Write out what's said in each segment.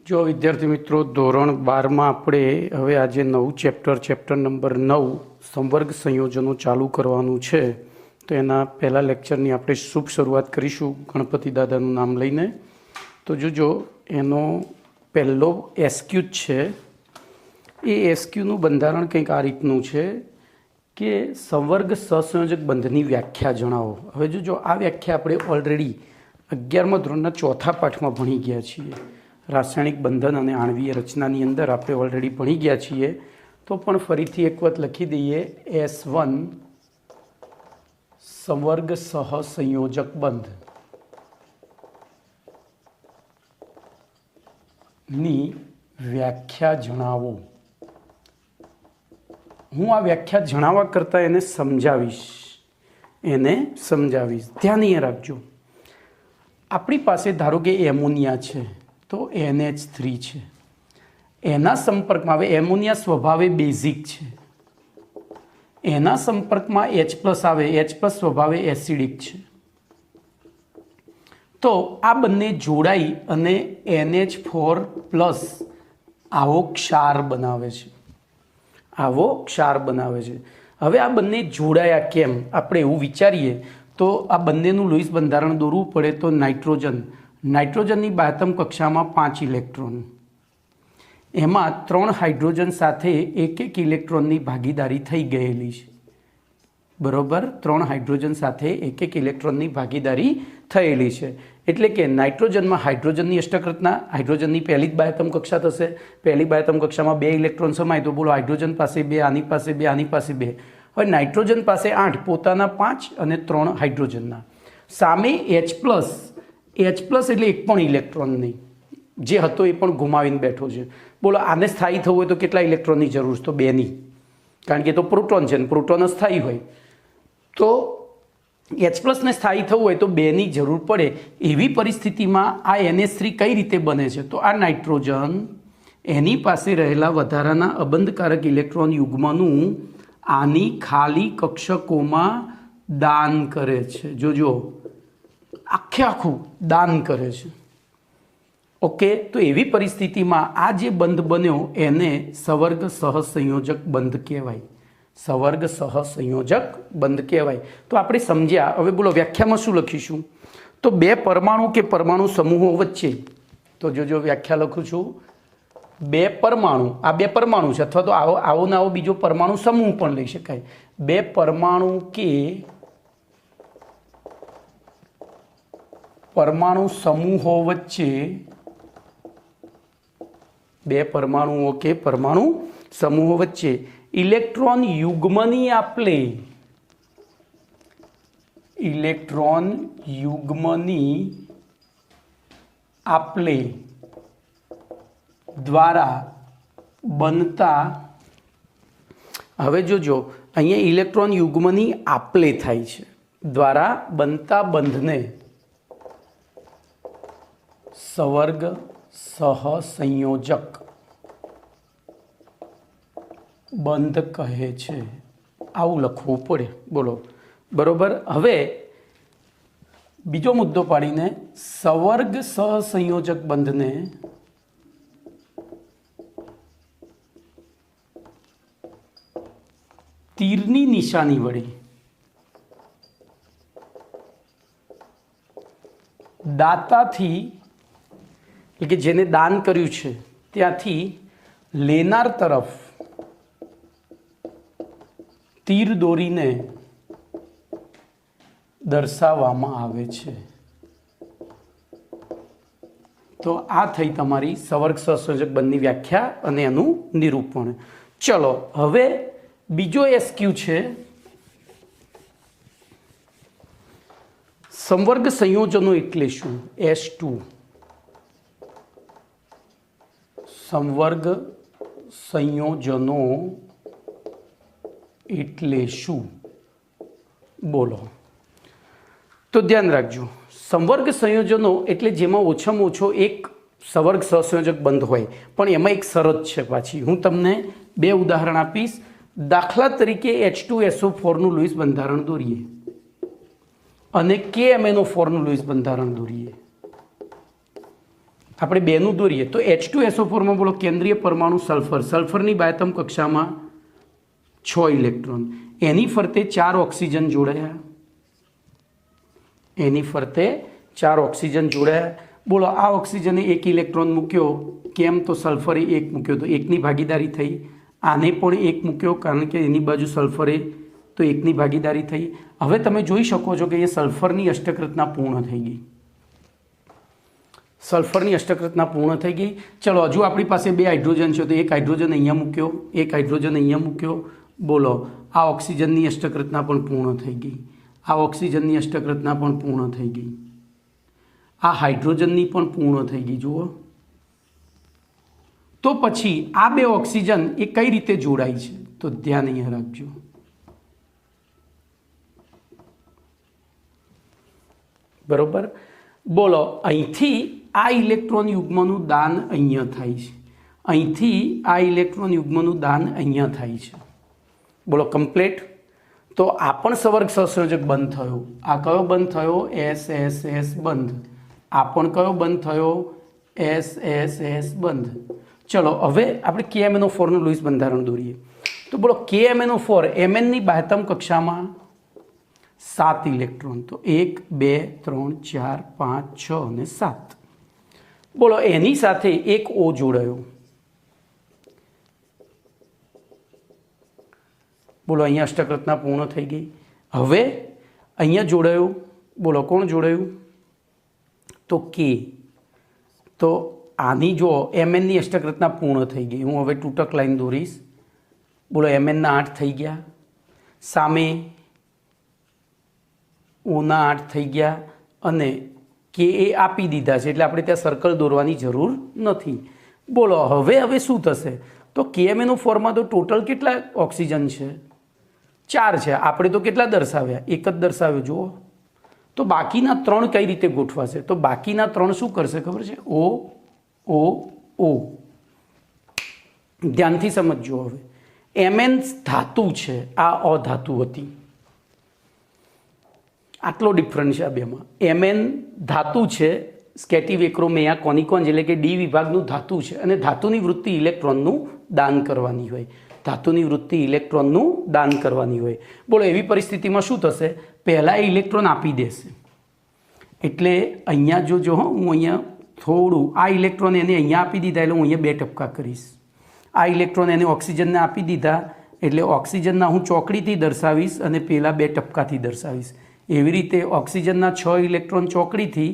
જો વિદ્યાર્થી મિત્રો ધોરણ 12માં આપણે હવે આજે નવું ચેપ્ટર નંબર 9 સંવર્ગ સંયોજનો ચાલુ કરવાનું છે. તો એના પહેલા લેક્ચરની આપણે શુભ શરૂઆત કરીશું ગણપતિ દાદાનું નામ લઈને. તો જોજો એનો પહેલો એસક્યુ છે. એ એસક્યુનું બંધારણ કંઈક આ રીતનું છે કે સંવર્ગ સહસંયોજક બંધની વ્યાખ્યા જણાવો. હવે જોજો આ વ્યાખ્યા આપણે ઓલરેડી 11મા ધોરણના ચોથા પાઠમાં ભણી ગયા છીએ. રાસાયણિક બંધન અને આણ્વીય રચનાની અંદર આપણે ઓલરેડી ભણી ગયા છીએ. તો પણ ફરીથી એક વખત લખી દઈએ, S1 સંવર્ગ સહસંયોજક બંધ ની વ્યાખ્યા જણાવો. હું આ વ્યાખ્યા જણાવવા કરતાં એને સમજાવીશ. ધ્યાન અહીંયા રાખજો. આપણી પાસે ધારો કે એમોનિયા છે તો NH3 છે. એના સંપર્કમાં, હવે એમોનિયા સ્વભાવે બેઝિક છે, એના સંપર્કમાં H+ આવે, H+ સ્વભાવે એસિડિક છે. તો આ બંને જોડાઈ અને NH4+ આવો ક્ષાર બનાવે છે. હવે આ બંને જોડાયા કેમ આપણે એવું વિચારીએ તો આ બંનેનું લુઈસ બંધારણ દોરવું પડે તો નાઇટ્રોજનની બાહ્યતમ કક્ષામાં 5 ઇલેક્ટ્રોન, એમાં 3 હાઇડ્રોજન સાથે એક ઇલેક્ટ્રોનની ભાગીદારી થઈ ગયેલી છે. બરોબર, 3 હાઇડ્રોજન સાથે એક ઇલેક્ટ્રોનની ભાગીદારી થયેલી છે. એટલે કે નાઇટ્રોજનમાં હાઇડ્રોજનની અષ્ટક રચના, હાઇડ્રોજનની પહેલી જ બાહ્યતમ કક્ષા થશે. પહેલી બાહ્યતમ કક્ષામાં 2 ઇલેક્ટ્રોન સમાય તો બોલો હાઇડ્રોજન પાસે 2, આની પાસે 2, આની પાસે 2. હવે નાઇટ્રોજન પાસે 8, પોતાના 5 અને 3 હાઇડ્રોજનના. સામે H+ એટલે એક પણ ઇલેક્ટ્રોન નહીં, જે હતો એ પણ ગુમાવીને બેઠો છે. બોલો આને સ્થાયી થવું હોય તો કેટલા ઇલેક્ટ્રોનની જરૂર છે? તો 2ની, કારણ કે તો પ્રોટોન છે ને પ્રોટોન સ્થાયી હોય તો H+ ને સ્થાયી થવું હોય તો 2ની જરૂર પડે. એવી પરિસ્થિતિમાં આ NH3 કઈ રીતે બને છે? તો આ નાઇટ્રોજન એની પાસે રહેલા વધારાના અબંધકારક ઇલેક્ટ્રોન યુગ્મનું આની ખાલી કક્ષકોમાં દાન કરે છે. જોજો, આખું દાન કરે છે. ઓકે, તો એવી પરિસ્થિતિમાં આ જે બંધ બન્યો એને સંવર્ગ સહસંયોજક બંધ કહેવાય. તો આપણે સમજ્યા. હવે બોલો વ્યાખ્યામાં શું લખીશું? તો 2 પરમાણુ કે પરમાણુ સમૂહો વચ્ચે, તો જોજો વ્યાખ્યા લખું છું, 2 પરમાણુ, આ 2 પરમાણુ છે, અથવા તો આવો ને આવો બીજો પરમાણુ સમૂહ પણ લઈ શકાય. 2 પરમાણુ કે પરમાણુ સમૂહો વચ્ચે, 2 પરમાણુઓ કે પરમાણુ સમૂહો વચ્ચે ઇલેક્ટ્રોન યુગ્મની આપલે દ્વારા બનતા, હવે જોજો અહીંયા ઇલેક્ટ્રોન યુગ્મની આપલે થાય છે, દ્વારા બનતા બંધને સંવર્ગ સહસંયોજક બંધ કહે છે. આવું લખવું પડે. બોલો, બરોબર. હવે બીજો મુદ્દો પાડીને સંવર્ગ સહસંયોજક બંધને તીરની નિશાની વડે દાતાથી, એટલે કે જેને દાન કર્યું છે ત્યાંથી લેનાર તરફ તીર દોરીને દર્શાવવામાં આવે છે. તો આ થઈ તમારી સંવર્ગ સહસંયોજક બંધની વ્યાખ્યા અને એનું નિરૂપણ. ચલો, હવે બીજો એસક્યુ છે સંવર્ગ સંયોજનો એટલે શું? S2 સંવર્ગ સંયોજનો એટલે શું? બોલો. તો ધ્યાન રાખજો, સંવર્ગ સંયોજનો એટલે જેમાં ઓછામાં ઓછો એક સંવર્ગ સહસંયોજક બંધ હોય, પણ એમાં એક શરત છે પાછી. હું તમને 2 ઉદાહરણ આપીશ. દાખલા તરીકે H2SO4 નું લુઈસ બંધારણ દોરીએ અને KMnO4 નું લુઈસ બંધારણ દોરીએ. આપણે બેનું દોરીએ તો H2SO4માં બોલો કેન્દ્રીય પરમાણુ સલ્ફર, સલ્ફરની બાયતમ કક્ષામાં 6 ઇલેક્ટ્રોન, એની ફરતે 4 ઓક્સિજન જોડાયા, એની ફરતે 4 ઓક્સિજન જોડાયા. બોલો આ ઓક્સિજને 1 ઇલેક્ટ્રોન મૂક્યો, કેમ? તો સલ્ફરે 1 મૂક્યો તો 1ની ભાગીદારી થઈ. આને પણ 1 મૂક્યો કારણ કે એની બાજુ સલ્ફરે, તો 1ની ભાગીદારી થઈ. હવે તમે જોઈ શકો છો કે એ સલ્ફરની અષ્ટક રચના પૂર્ણ થઈ ગઈ, સલ્ફરની અષ્ટક રચના પૂર્ણ થઈ ગઈ. ચલો હજુ આપણી પાસે 2 હાઇડ્રોજન છે તો 1 હાઇડ્રોજન અહીંયા મૂક્યો, 1 હાઇડ્રોજન અહીંયા મૂક્યો. બોલો આ ઓક્સિજનની અષ્ટક રચના પણ પૂર્ણ થઈ ગઈ, આ ઓક્સિજનની અષ્ટક રચના પણ પૂર્ણ થઈ ગઈ, આ હાઇડ્રોજનની પણ પૂર્ણ થઈ ગઈ. જુઓ તો પછી આ 2 ઓક્સિજન એ કઈ રીતે જોડાય છે? તો ધ્યાન અહીંયા રાખજો. બરોબર. બોલો અહીંથી આ ઇલેક્ટ્રોન યુગ્મનું દાન અહીંયા થાય છે, અહીંથી આ ઇલેક્ટ્રોન યુગ્મનું દાન અહીંયા થાય છે. બોલો કમ્પ્લીટ. તો આ પણ સવર્ગ સહસંયોજક બંધ થયો. આ કયો બંધ થયો? SSS બંધ. આ પણ કયો બંધ થયો? SSS બંધ. ચલો હવે આપણે KMnO4નું લૂઈસ બંધારણ દોરીએ. તો બોલો KMnO4 Mnની બાહ્યતમ કક્ષામાં 7 ઇલેક્ટ્રોન, તો 1 2 3 4 5 6 અને 7. બોલો એની સાથે એક O જોડાયો. બોલો અહીંયા અષ્ટક રચના પૂર્ણ થઈ ગઈ. હવે અહીંયા જોડાયું. બોલો કોણ જોડાયું? તો K. તો આની જો Mnની અષ્ટક રચના પૂર્ણ થઈ ગઈ. હું હવે તૂટક લાઈન દોરીશ. બોલો Mnના 8 થઈ ગયા, સામે ઓના 8 થઈ ગયા અને કે એ આપી દીધા છે એટલે આપણે ત્યાં સર્કલ દોરવાની જરૂર નથી. બોલો હવે શું થશે? તો KMnO4માં તો ટોટલ કેટલા ઓક્સિજન છે? 4 છે. આપણે તો કેટલા દર્શાવ્યા? 1 જ દર્શાવ્યો. જુઓ તો બાકીના 3 કઈ રીતે ગોઠવાશે? તો બાકીના 3 શું કરશે ખબર છે? O O O. ધ્યાનથી સમજજો. હવે Mn ધાતુ છે, આ અધાતુ હતી. આટલો ડિફરન્સ છે આ બેમાં. Mn ધાતુ છે, સ્કેટિવેક્રોમેયા કોનિકોન્સ એટલે કે ડી વિભાગનું ધાતુ છે અને ધાતુની વૃત્તિ ઇલેક્ટ્રોનનું દાન કરવાની હોય, ધાતુની વૃત્તિ ઇલેક્ટ્રોનનું દાન કરવાની હોય. બોલો એવી પરિસ્થિતિમાં શું થશે? પહેલાં ઇલેક્ટ્રોન આપી દેશે એટલે અહીંયા જો હું અહીંયા થોડું આ ઇલેક્ટ્રોન એને અહીંયા આપી દીધા એટલે હું અહીંયા 2 ટપકા કરીશ. આ ઇલેક્ટ્રોન એને ઓક્સિજનને આપી દીધા એટલે ઓક્સિજનના હું ચોકડીથી દર્શાવીશ અને પેલા 2 ટપકાથી દર્શાવીશ. એવી રીતે ઓક્સિજનના 6 ઇલેક્ટ્રોન ચોકડીથી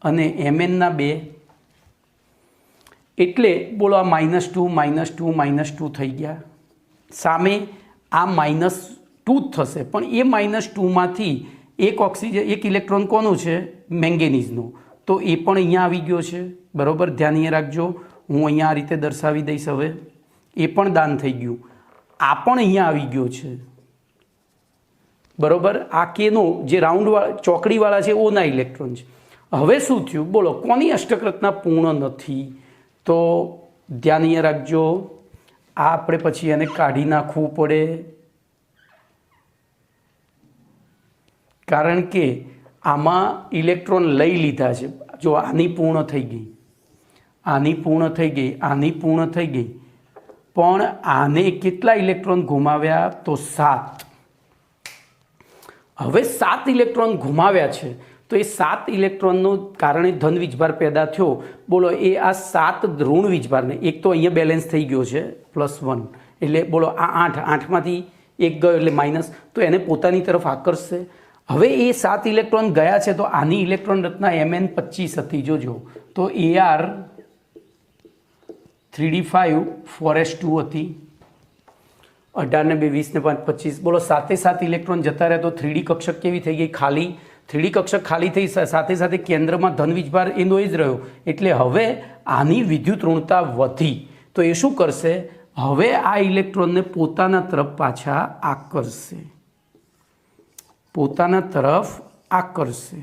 અને Mnના 2. એટલે બોલો આ -2 -2 -2 થઈ ગયા. સામે આ -2 થશે પણ એ -2માંથી એક ઇલેક્ટ્રોન કોનું છે? મેંગેનીઝનો. તો એ પણ અહીંયા આવી ગયો છે. બરાબર, ધ્યાન અહીંયા રાખજો. હું અહીંયા આ રીતે દર્શાવી દઈશ. હવે એ પણ દાન થઈ ગયું. આ પણ અહીંયા આવી ગયો છે. બરાબર, આ કેનો જે રાઉન્ડવાળા ચોકડીવાળા છે ઓના ઇલેક્ટ્રોન છે. હવે શું થયું? બોલો કોની અષ્ટક રચના પૂર્ણ નથી? તો ધ્યાન અહીંયા રાખજો. આ આપણે પછી એને કાઢી નાખવું પડે કારણ કે આમાં ઇલેક્ટ્રોન લઈ લીધા છે. જો આની પૂર્ણ થઈ ગઈ, આની પૂર્ણ થઈ ગઈ, આની પૂર્ણ થઈ ગઈ, પણ આને કેટલા ઇલેક્ટ્રોન ગુમાવ્યા? તો 7. હવે 7 ઇલેક્ટ્રોન ગુમાવ્યા છે તો એ 7 ઇલેક્ટ્રોનનો કારણે ધન વીજભાર પેદા થયો. બોલો એ આ 7 ઋણ વીજભારને, એક તો અહીંયા બેલેન્સ થઈ ગયો છે +1 એટલે બોલો આ 8માંથી 1 ગયો એટલે માઇનસ, તો એને પોતાની તરફ આકર્ષશે. હવે એ 7 ઇલેક્ટ્રોન ગયા છે તો આની ઇલેક્ટ્રોન રચના Mn 25 હતી. જોજો તો Ar 3d5 4s2 હતી. 18 ને 2 20 ને 5 25. બોલો 7 ઇલેક્ટ્રોન જતા રહ્યા તો 3D કક્ષક કેવી થઈ ગઈ? ખાલી. 3D કક્ષક ખાલી થઈ, સાથે કેન્દ્રમાં ધન વીજભાર એનો જ રહ્યો એટલે હવે આની વિદ્યુત ઋણતા વધી. તો એ શું કરશે? હવે આ ઇલેક્ટ્રોનને પોતાના તરફ પાછા આકર્ષશે, પોતાના તરફ આકર્ષશે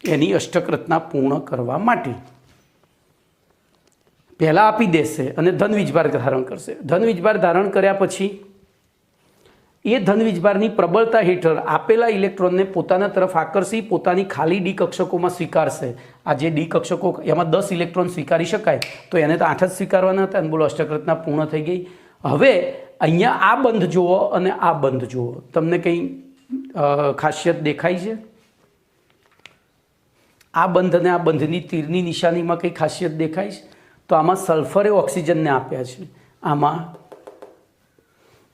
એની અષ્ટક રચના પૂર્ણ કરવા માટે. પહેલાં આપી દેશે અને ધન વીજભાર ધારણ કરશે. ધન વીજભાર ધારણ કર્યા પછી એ ધન વીજભારની પ્રબળતા હેઠળ આપેલા ઇલેક્ટ્રોનને પોતાના તરફ આકર્ષી પોતાની ખાલી ડી કક્ષકોમાં સ્વીકારશે. આ જે ડી કક્ષકો એમાં 10 ઇલેક્ટ્રોન સ્વીકારી શકાય તો એને તો 8 જ સ્વીકારવાના હતા અને બોલો અષ્ટક રચના પૂર્ણ થઈ ગઈ. હવે અહીંયા આ બંધ જુઓ અને આ બંધ જુઓ, તમને કંઈ ખાસિયત દેખાય છે? આ બંધ અને આ બંધની તીરની નિશાનીમાં કંઈ ખાસિયત દેખાય છે? તો આમાં સલ્ફરે ઓક્સિજનને આપ્યા છે, આમાં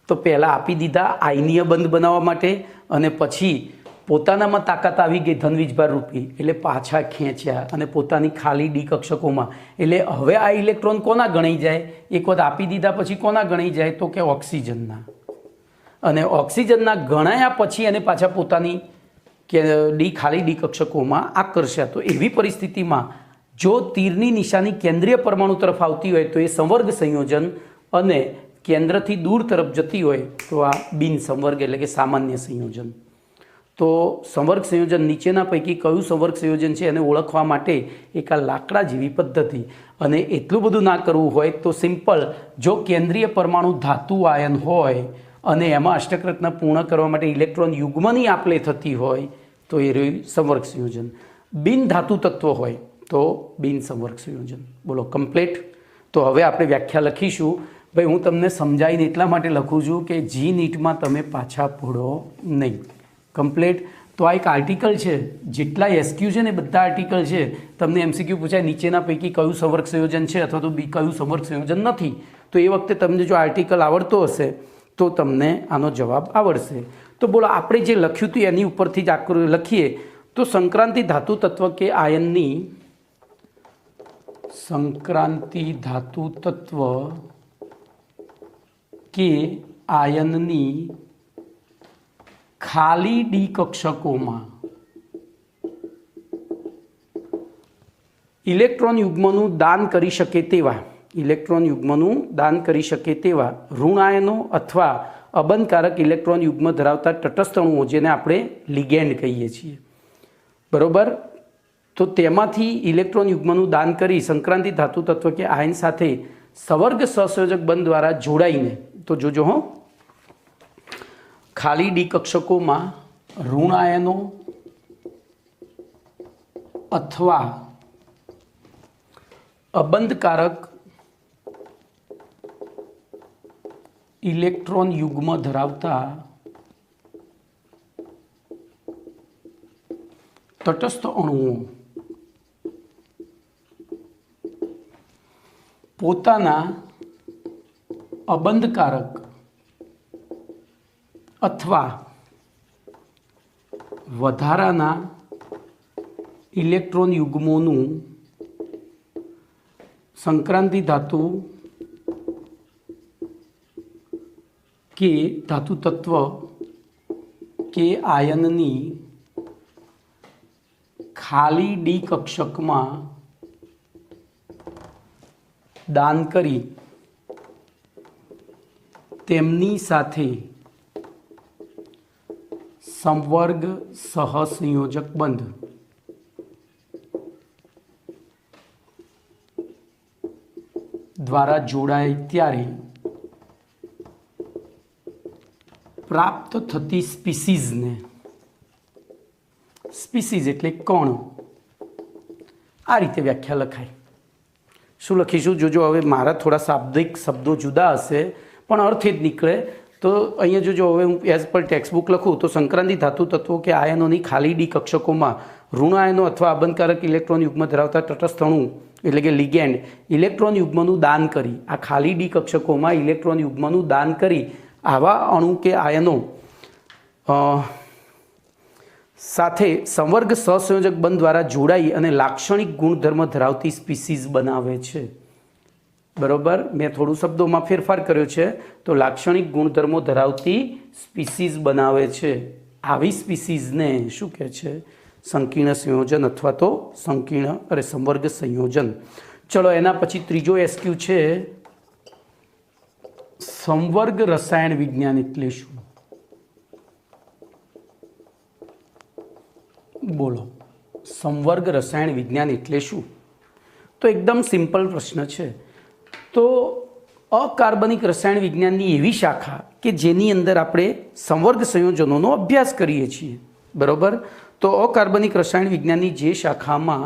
તો પહેલાં આપી દીધા આયનીય બંધ બનાવવા માટે અને પછી પોતાનામાં તાકાત આવી ગઈ ધન વીજભાર રૂપી એટલે પાછા ખેંચ્યા અને પોતાની ખાલી ડી કક્ષકોમાં. એટલે હવે આ ઇલેક્ટ્રોન કોના ગણાઈ જાય? એક વખત આપી દીધા પછી કોના ગણાઈ જાય? તો કે ઓક્સિજનના. અને ઓક્સિજનના ગણાયા પછી અને પાછા પોતાની કે ખાલી ડી કક્ષકોમાં આકર્ષ્યા. તો એવી પરિસ્થિતિમાં જો તીરની નિશાની કેન્દ્રીય પરમાણુ તરફ આવતી હોય તો એ સંવર્ગ સંયોજન અને કેન્દ્રથી દૂર તરફ જતી હોય તો આ બિન સંવર્ગ એટલે કે સામાન્ય સંયોજન. તો સંવર્ગ સંયોજન નીચેના પૈકી કયું સંવર્ગ સંયોજન છે એને ઓળખવા માટે એક આ લાકડા જેવી પદ્ધતિ. અને એટલું બધું ના કરવું હોય તો સિમ્પલ, જો કેન્દ્રીય પરમાણુ ધાતુ આયન હોય અને એમાં અષ્ટક રચના પૂર્ણ કરવા માટે ઇલેક્ટ્રોન યુગ્મની આપલે થતી હોય તો એ રહ્યું સંવર્ગ સંયોજન. બિન ધાતુ તત્વ હોય તો બિન સંવર્ગ સંયોજન. બોલો કમ્પ્લીટ. તો હવે આપણે વ્યાખ્યા લખીશું. ભાઈ હું તમને સમજાવીને એટલા માટે લખું છું કે જી નીટમાં તમે પાછા પડો નહીં. કમ્પ્લીટ. તો આ એક આર્ટિકલ છે, જેટલા એસક્યુ છે ને બધા આર્ટિકલ છે, તમને એમસીક્યુ પૂછાય નીચેના પૈકી કયું સંવર્ગ સંયોજન છે અથવા તો કયું સંવર્ગ સંયોજન નથી, તો એ વખતે તમને જો આર્ટિકલ આવડતો હશે તો તમને આનો જવાબ આવડશે. તો બોલો આપણે જે લખ્યું હતું એની ઉપરથી જ આકૃતિ લખીએ તો સંક્રાંતિ ધાતુ તત્વ કે આયનની સંક્રાંતિ ધાતુ તત્વ કે આયનની ખાલી ડી કક્ષકોમાં ઇલેક્ટ્રોન યુગ્મનું દાન કરી શકે તેવા ઋણ આયનો અથવા અબંધકારક ઇલેક્ટ્રોન યુગ્મ ધરાવતા તટસ્થ અણુઓ જેને આપણે લિગેન્ડ કહીએ છીએ, બરોબર. તો તેમાંથી ઇલેક્ટ્રોન યુગ્મનું દાન કરી સંક્રાંતિ ધાતુ તત્વ કે આયન સાથે સંવર્ગ સહસંયોજક બંધ દ્વારા જોડાઈને, તો જોજો હો, ખાલી ડી કક્ષકોમાં ઋણ આયનો અથવા અબંધકારક ઇલેક્ટ્રોન યુગ્મ ધરાવતા તટસ્થ અણુઓ પોતાના અબંધકારક અથવા વધારાના ઇલેક્ટ્રોન યુગ્મોનું સંક્રાંતિ ધાતુ કે ધાતુ તત્વ કે આયનની ખાલી ડી કક્ષકમાં દાન કરી તેમની સાથે સંવર્ગ સહસંયોજક બંધ દ્વારા જોડાય ત્યારે પ્રાપ્ત થતી સ્પીસીઝને, સ્પીસીઝ એટલે કણ, આ રીતે વ્યાખ્યા લખાય. શું લખીશું જોજો. હવે મારા થોડા શાબ્દિક શબ્દો જુદા હશે પણ અર્થ જ નીકળે. તો અહીંયા જોજો, હવે હું એઝ પર ટેક્સ્ટબુક લખું તો સંક્રાંતિ ધાતુ તત્વો કે આયનોની ખાલી ડી કક્ષકોમાં ઋણ આયનો અથવા અબંધકારક ઇલેક્ટ્રોન યુગ્મ ધરાવતા તટસ્થ અણુ એટલે કે લિગેન્ડ ઇલેક્ટ્રોન યુગ્મનું દાન કરી, આ ખાલી ડી કક્ષકોમાં ઇલેક્ટ્રોન યુગ્મનું દાન કરી આવા અણુ કે આયનો સાથે સંવર્ગ સહસંયોજક બંધ દ્વારા જોડાઈ અને લાક્ષણિક ગુણધર્મ ધરાવતી સ્પીસીઝ બનાવે છે, બરોબર. મેં થોડું શબ્દોમાં ફેરફાર કર્યો છે. તો લાક્ષણિક ગુણધર્મો ધરાવતી સ્પીસીઝ બનાવે છે. આવી સ્પીસીઝને શું કહે છે? સંકીર્ણ સંયોજન અથવા તો સંવર્ગ સંયોજન. ચલો એના પછી ત્રીજો એસક્યુ છે સંવર્ગ રસાયણ વિજ્ઞાન એટલે શું? બોલો, સંવર્ગ રસાયણ વિજ્ઞાન એટલે શું? તો એકદમ સિમ્પલ પ્રશ્ન છે. તો અકાર્બનિક રસાયણ વિજ્ઞાનની એવી શાખા કે જેની અંદર આપણે સંવર્ગ સંયોજનોનો અભ્યાસ કરીએ છીએ, બરાબર. તો અકાર્બનિક રસાયણ વિજ્ઞાનની જે શાખામાં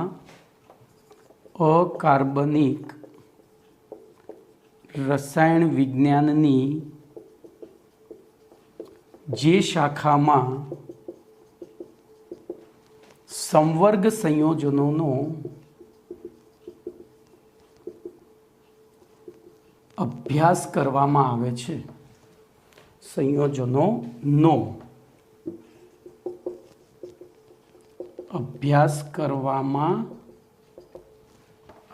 અકાર્બનિક રસાયણ વિજ્ઞાનની જે શાખામાં સંવર્ગ સંયોજનોનો અભ્યાસ કરવામાં આવે છે, સંયોજનોનો અભ્યાસ કરવામાં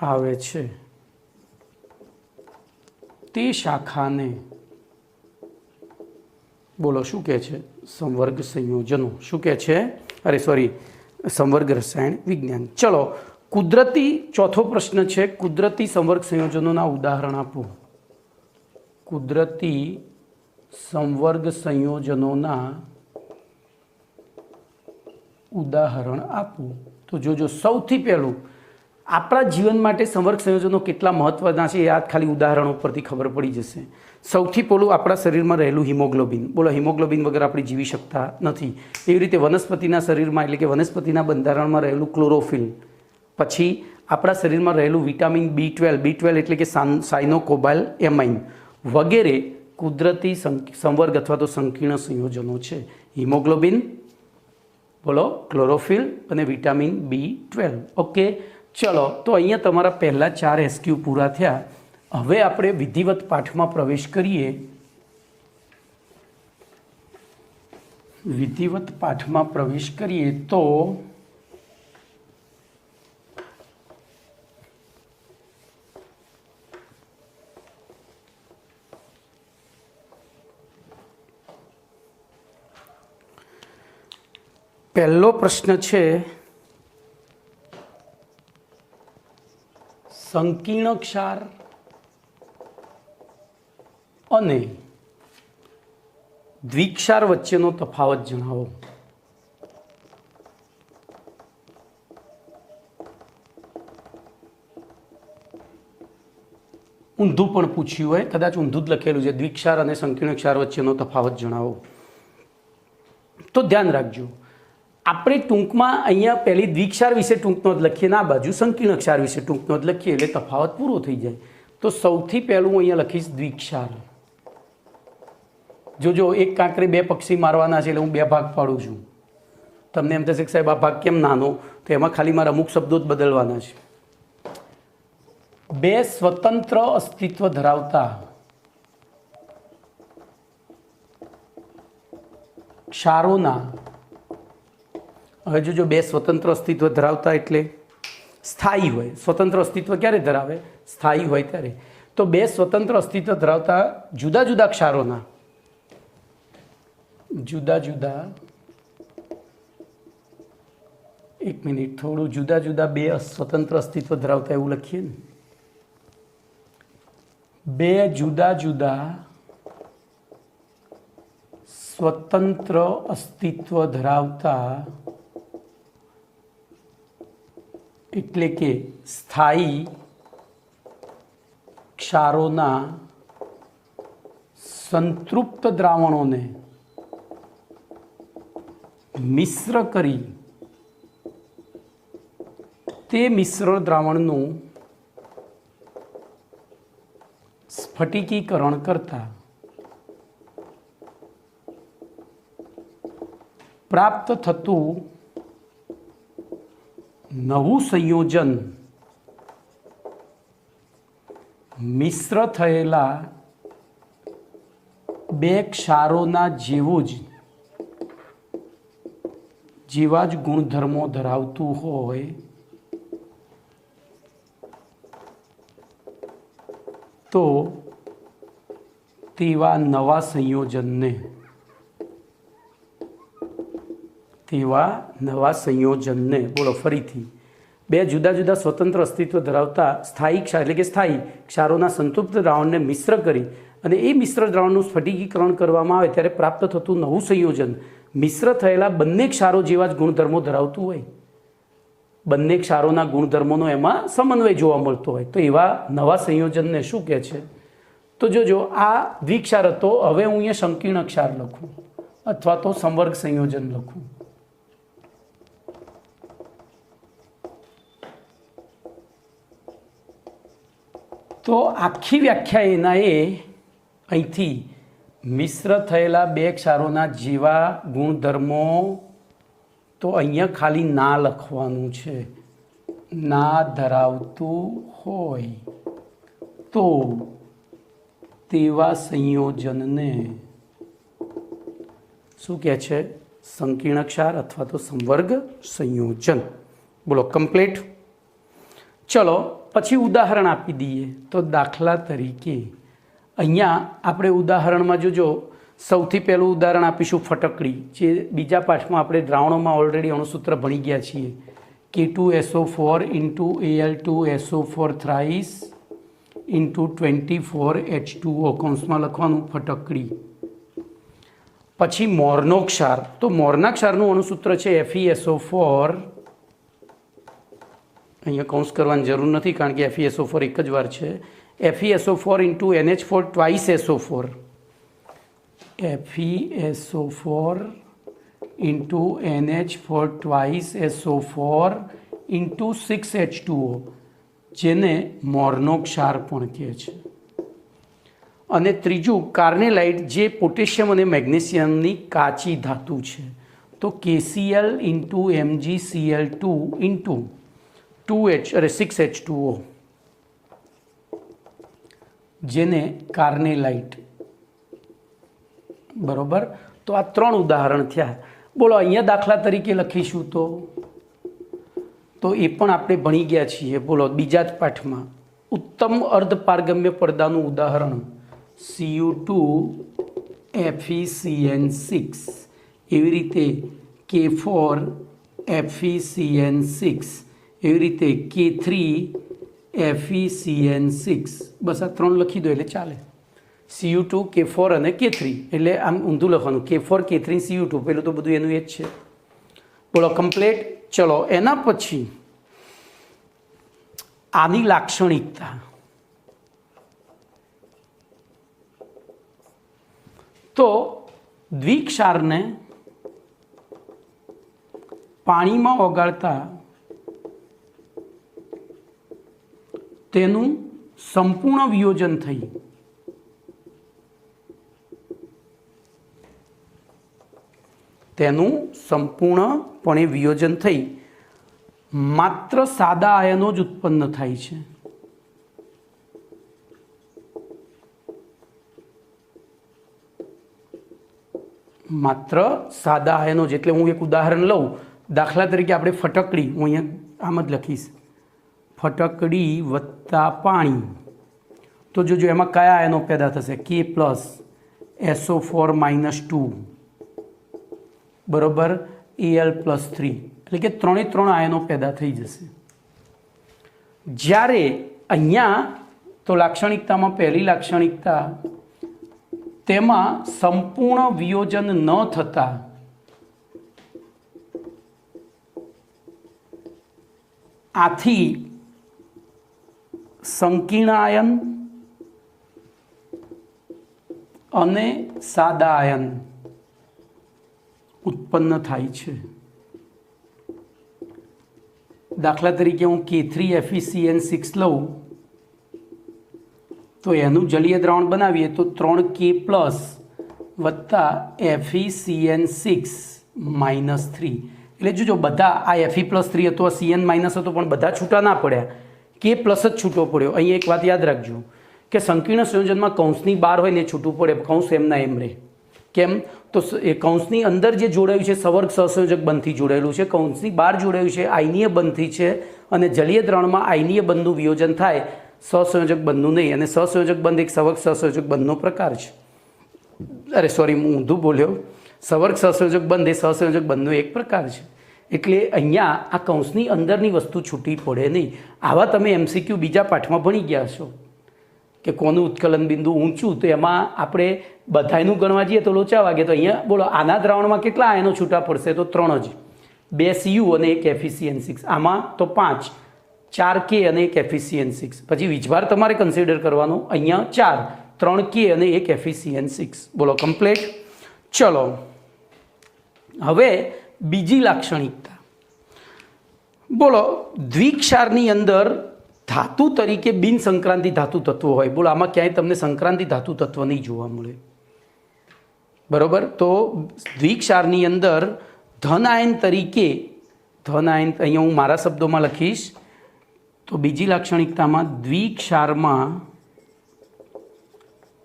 આવે છે, તે શાખાને બોલો શું કહે છે? સંવર્ગ સંયોજનો. શું કહે છે? સંવર્ગ રસાયણ વિજ્ઞાન. ચલો, કુદરતી ચોથો પ્રશ્ન છે, કુદરતી સંવર્ગ સંયોજનોના ઉદાહરણ આપો. કુદરતી સંવર્ગ સંયોજનોના ઉદાહરણ આપો. તો જોજો, સૌથી પહેલું આપણા જીવન માટે સંવર્ગ સંયોજનો કેટલા મહત્વના છે એ આ ખાલી ઉદાહરણો પરથી ખબર પડી જશે. સૌથી પહેલું આપણા શરીરમાં રહેલું હિમોગ્લોબિન. બોલો, હિમોગ્લોબિન વગર આપણે જીવી શકતા નથી. એવી રીતે વનસ્પતિના શરીરમાં એટલે કે વનસ્પતિના બંધારણમાં રહેલું ક્લોરોફિલ. પછી આપણા શરીરમાં રહેલું વિટામિન B12 એટલે કે સાયનોકોબાયલામાઇન વગેરે કુદરતી સંવર્ગ અથવા તો સંકીર્ણ સંયોજનો છે. હિમોગ્લોબિન, બોલો, ક્લોરોફિલ અને વિટામિન B12. ઓકે, ચલો. તો અહીંયા તમારા પહેલા 4 SQ પૂરા થયા. હવે આપણે વિધિવત પાઠમાં પ્રવેશ કરીએ. વિધિવત પાઠમાં પ્રવેશ કરીએ તો પહેલો પ્રશ્ન છે, સંકીર્ણ ક્ષાર અને દ્વિક્ષાર વચ્ચેનો તફાવત જણાવો. ઊંધું પણ પૂછ્યું હોય, કદાચ ઊંધું જ લખેલું છે, દ્વિક્ષાર અને સંકીર્ણ ક્ષાર વચ્ચેનો તફાવત જણાવો. તો ધ્યાન રાખજો, આપણે ટૂંકમાં અહીંયા પહેલી દ્વિક્ષાર વિશે ટૂંક નોંધ લખીએ ને આ બાજુ સંકીર્ણ ક્ષાર વિશે ટૂંક નોંધ લખીએ એટલે તફાવત પૂરો થઈ જાય. તો સૌથી પહેલું હું અહીંયા લખીશ દ્વિક્ષાર. જોજો, એક કાંકરે 2 પક્ષી મારવાના છે એટલે હું 2 ભાગ પાડું છું. તમને એમ થશે કે સાહેબ આ ભાગ કેમ નાનો? તો એમાં ખાલી મારા અમુક શબ્દો જ બદલવાના છે. 2 સ્વતંત્ર અસ્તિત્વ ધરાવતા ક્ષારોના, હવે જોજો, 2 સ્વતંત્ર અસ્તિત્વ ધરાવતા એટલે સ્થાયી હોય. સ્વતંત્ર અસ્તિત્વ ક્યારે ધરાવે? સ્થાયી હોય ત્યારે. તો 2 સ્વતંત્ર અસ્તિત્વ ધરાવતા જુદા જુદા ક્ષારોના એક મિનિટ, થોડું જુદા જુદા 2 સ્વતંત્ર અસ્તિત્વ ધરાવતા એવું લખીએ ને. 2 જુદા જુદા સ્વતંત્ર અસ્તિત્વ ધરાવતા એટલે કે સ્થાયી ક્ષારોના સંતૃપ્ત દ્રાવણોને મિશ્ર કરી તે મિશ્ર દ્રાવણનું સ્ફટિકીકરણ કરતા પ્રાપ્ત થતું નવું સંયોજન મિશ્ર થયેલા 2 ક્ષારોના જેવા જ ગુણધર્મો ધરાવતું હોય તો તેવા નવા સંયોજનને બોલો ફરીથી, 2 જુદા જુદા સ્વતંત્ર અસ્તિત્વ ધરાવતા સ્થાયી ક્ષાર એટલે કે સ્થાયી ક્ષારોના સંતૃપ્ત દ્રાવણને મિશ્ર કરી અને એ મિશ્ર દ્રાવણનું સ્ફટિકીકરણ કરવામાં આવે ત્યારે પ્રાપ્ત થતું નવું સંયોજન મિશ્ર થયેલા બંને ક્ષારો જેવા જ ગુણધર્મો ધરાવતું હોય. બંને ક્ષારોના ગુણધર્મોનો એમાં સમન્વય જોવા મળતો હોય તો એવા નવા સંયોજનને શું કહે છે? તો જોજો આ દ્વિક્ષાર હતો. હવે હું અહીંયા સંકીર્ણ ક્ષાર લખું અથવા તો સંવર્ગ સંયોજન લખું. તો આખી વ્યાખ્યા એના એ અહીંથી મિશ્ર થયેલા બે ક્ષારોના જેવા ગુણધર્મો, તો અહીંયા ખાલી ના લખવાનું છે. ના ધરાવતું હોય તો તેવા સંયોજનને શું કહે છે? સંકીર્ણ ક્ષાર અથવા તો સંવર્ગ સંયોજન. બોલો કમ્પ્લીટ. ચલો પછી ઉદાહરણ આપી દઈએ. તો દાખલા તરીકે અહીંયા આપણે ઉદાહરણમાં જોજો, સૌથી પહેલું ઉદાહરણ આપીશું ફટકડી, જે બીજા પાઠમાં આપણે દ્રાવણોમાં ઓલરેડી અણુસૂત્ર ભણી ગયા છીએ. K2SO4 into Al2SO4 thrice into 24H2O કૌંસમાં લખવાનું ફટકડી. પછી મોરનો ક્ષાર. તો મોરના ક્ષારનું અણુસૂત્ર છે FeSO4. અહીંયા કૌંસ કરવાની જરૂર નથી કારણ કે FeSO4 એક જ વાર છે. FeSO4 into NH4 twice SO4. FeSO4 into NH4 twice SO4 into 6H2O, જેને મોરનો ક્ષાર પણ કહે છે. અને ત્રીજું કાર્નેલાઇટ, જે પોટેશિયમ અને મેગ્નેશિયમની કાચી ધાતુ છે. તો KCl into MgCl2 into 6H2O, જેને કાર્નેલાઇટ. બરોબર. તો આ 3 ઉદાહરણ થયા. બોલો અહીંયા દાખલા તરીકે લખીશું તો એ પણ આપણે ભણી ગયા છીએ. બોલો બીજા જ પાઠમાં ઉત્તમ અર્ધપારગમ્ય પડદાનું ઉદાહરણ Cu2 FeCN6, એવી રીતે K4 FeCN6, એવી રીતે K3 FeCN6. બસ આ 3 લખી દો એટલે ચાલે. Cu2, K4 અને K3, એટલે આમ ઊંધું લખવાનું K4 K3 Cu2, પેલું તો બધું એનું એ જ છે. બોલો કમ્પ્લીટ. ચલો એના પછી આની લાક્ષણિકતા. તો દ્વિક્ષારને પાણીમાં ઓગાળતા તેનું સંપૂર્ણ વિયોજન થઈ સંપૂર્ણપણે વિયોજન થઈ માત્ર સાદા આયનો જ ઉત્પન્ન થાય છે. માત્ર સાદા આયનો જ. એટલે હું એક ઉદાહરણ લઉં. દાખલા તરીકે આપણે ફટકડી, હું અહીંયા આમ જ લખીશ, ફટકડી વત્તા પાણી. તો જોજો એમાં કયા આયનો પેદા થશે? K પ્લસ SO4 -2 બરોબર Al + 3, એટલે કે 3 આયનો પેદા થઈ જશે. જ્યારે અહીંયા તો લાક્ષણિકતામાં પહેલી લાક્ષણિકતા, તેમાં સંપૂર્ણ વિયોજન ન થતા આથી સંકીર્ણ આયન અને સાદા આયન ઉત્પન્ન થાય છે. દાખલા તરીકે હું K3 FeCN6 લઉં તો એનું જલીય દ્રાવણ બનાવીએ તો 3K પ્લસ વત્તા FeCN6 -3. એટલે જોજો બધા આ Fe+3 હતો, આ Cn- હતો, પણ બધા છૂટા ના પડ્યા, K પ્લસ જ છૂટો પડ્યો. અહીંયા એક વાત યાદ રાખજો કે સંકીર્ણ સંયોજનમાં કૌંસની બહાર હોય ને છૂટું પડે, કૌંસ એમના એમ રહે. કેમ? તો એ કૌંસની અંદર જે જોડાયું છે સવર્ગ સહસંયોજક બંધથી જોડાયેલું છે, કૌંસની બહાર જોડાયું છે આયનીય બંધથી છે, અને જલીય દ્રાવણમાં આયનીય બંધનું વિયોજન થાય, સહસંયોજક બંધનું નહીં. અને સહસંયોજક બંધ એક સવર્ગ સહસંયોજક બંધનો પ્રકાર છે. અરે સોરી, હું ઊંધું બોલ્યો. સવર્ગ સહસંયોજક બંધ એ સહસંયોજક બંધનો એક પ્રકાર છે. એટલે અહીંયા આ કૌંસની અંદરની વસ્તુ છૂટી પડે નહીં. આવા તમે MCQ બીજા પાઠમાં ભણી ગયા છો કે કોનું ઉત્કલન બિંદુ ઊંચું, તો એમાં આપણે બધાયનું ગણવા જઈએ તો લોચા વાગે. તો અહીંયા બોલો આના દ્રાવણમાં કેટલા આયનો છૂટા પડશે? તો 3 જ, 2 Cu અને 1 FeCN6. આમાં તો 5, 4K અને 1 FeCN6. પછી વીજભાર તમારે કન્સિડર કરવાનો, અહીંયા 4, 3K અને એક FeCN6. બોલો કમ્પ્લીટ. ચલો હવે બીજી લાક્ષણિકતા બોલો, દ્વિક્ષારની અંદર ધાતુ તરીકે બિન સંક્રાંતિ ધાતુ તત્વો હોય. બોલો આમાં ક્યાંય તમને સંક્રાંતિ ધાતુ તત્વ નહીં જોવા મળે, બરોબર. તો દ્વિક્ષારની અંદર ધન આયન તરીકે, ધન આયન અહીંયા હું મારા શબ્દોમાં લખીશ તો બીજી લાક્ષણિકતામાં દ્વિક્ષારમાં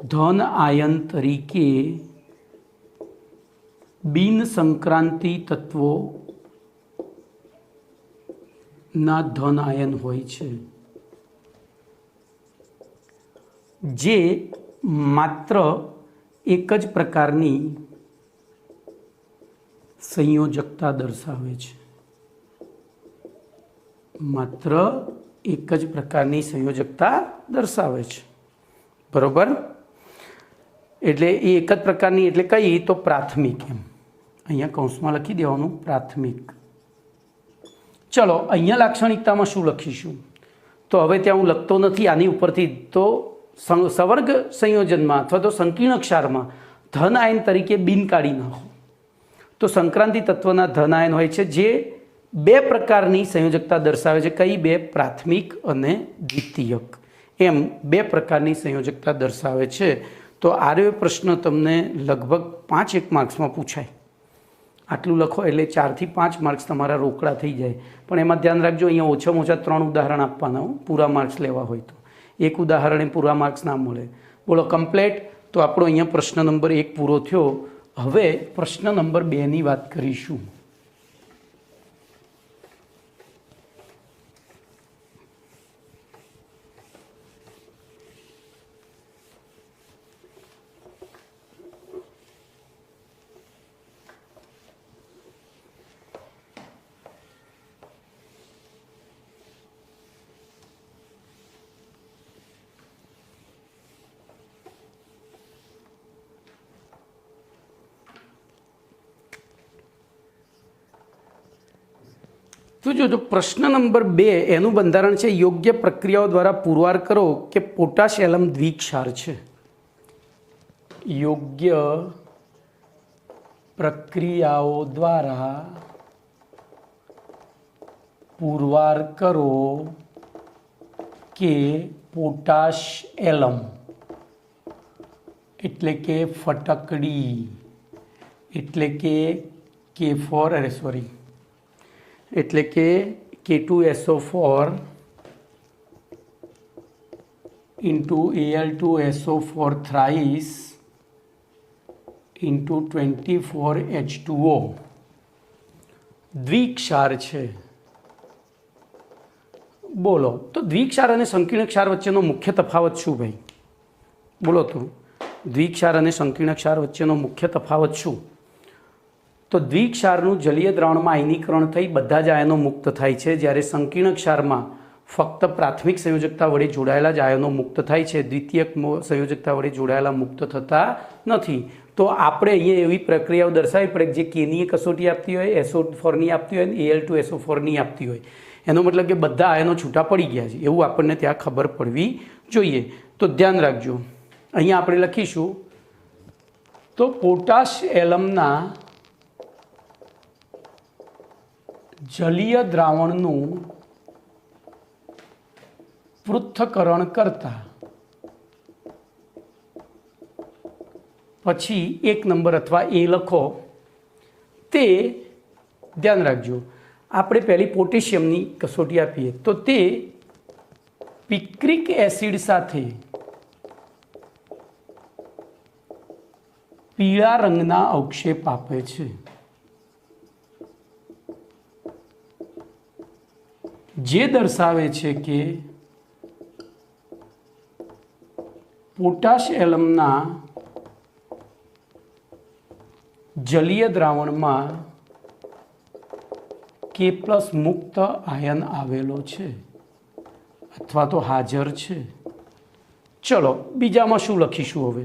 ધન આયન તરીકે બિન સંક્રાંતિ તત્વો ના ધન આયન હોય છે, જે માત્ર એક જ પ્રકારની સંયોજકતા દર્શાવે છે. માત્ર એક જ પ્રકારની સંયોજકતા દર્શાવે છે, બરોબર. એટલે એ એક જ પ્રકારની એટલે કઈ, તો પ્રાથમિક. એમ અહીંયા કૌંસમાં લખી દેવાનું પ્રાથમિક. ચલો અહીંયા લાક્ષણિકતામાં શું લખીશું, તો હવે ત્યાં હું લખતો નથી આની ઉપરથી. તો સવર્ગ સંયોજનમાં અથવા તો સંકીર્ણ ક્ષારમાં ધન આયન તરીકે બિન કાઢી નાખો તો સંક્રાંતિ તત્વના ધન આયન હોય છે, જે બે પ્રકારની સંયોજકતા દર્શાવે છે. કઈ બે? પ્રાથમિક અને દ્વિતીયક. એમ બે પ્રકારની સંયોજકતા દર્શાવે છે. તો આર્યો પ્રશ્ન તમને લગભગ 5 માર્ક્સમાં પૂછાય. આટલું લખો એટલે 4 થી 5 માર્ક્સ તમારા રોકડા થઈ જાય. પણ એમાં ધ્યાન રાખજો, અહીંયા ઓછામાં ઓછા 3 ઉદાહરણ આપવાના પૂરા માર્ક્સ લેવા હોય તો. એક ઉદાહરણે પૂરા માર્ક્સ ના મળે. બોલો કમ્પ્લેટ. તો આપણો અહીંયા પ્રશ્ન નંબર 1 પૂરો થયો. હવે પ્રશ્ન નંબર 2ની વાત કરીશું. તો જો પ્રશ્ન નંબર 2 એનું બંધારણ છે, યોગ્ય પ્રક્રિયાઓ દ્વારા પુરવાર કરો કે પોટાશ એલમ દ્વિક્ષાર છે. યોગ્ય પ્રક્રિયાઓ દ્વારા પુરવાર કરો કે પોટાશ એલમ એટલે કે ફટકડી, એટલે કે K4 એટલે કે K2SO4 into Al2SO4 thrice into 24H2O દ્વિક્ષાર છે. બોલો તો દ્વિક્ષાર અને સંકીર્ણ ક્ષાર વચ્ચેનો મુખ્ય તફાવત શું ભાઈ? બોલો તો દ્વિક્ષાર અને સંકીર્ણ ક્ષાર વચ્ચેનો મુખ્ય તફાવત શું? તો દ્વિક્ષારનું જલીય દ્રાવણમાં આયનીકરણ થઈ બધા જ આયનો મુક્ત થાય છે, જ્યારે સંકીર્ણ ક્ષારમાં ફક્ત પ્રાથમિક સંયોજકતા વડે જોડાયેલા જ આયનો મુક્ત થાય છે, દ્વિતીયક સંયોજકતા વડે જોડાયેલા મુક્ત થતા નથી. તો આપણે અહીંયા એવી પ્રક્રિયાઓ દર્શાવવી પડે જે કેની કસોટી આપતી હોય, SO4ની આપતી હોય, Al2SO4ની આપતી હોય. એનો મતલબ કે બધા આયનો છૂટા પડી ગયા છે એવું આપણને ત્યાં ખબર પડવી જોઈએ. તો ધ્યાન રાખજો, અહીંયા આપણે લખીશું તો પોટાશ એલમના જલીય દ્રાવણનું પૃથ્થકરણ કરતા પછી 1 નંબર અથવા A લખો. તે ધ્યાન રાખજો, આપણે પહેલી પોટેશિયમની કસોટી આપીએ તો તે પિક્રિક એસિડ સાથે પીળા રંગના અવક્ષેપ આપે છે, જે દર્શાવે છે કે પોટાશ એલમના જલીય દ્રાવણમાં K+ મુક્ત આયન આવેલો છે અથવા તો હાજર છે. ચલો બીજામાં શું લખીશું હવે?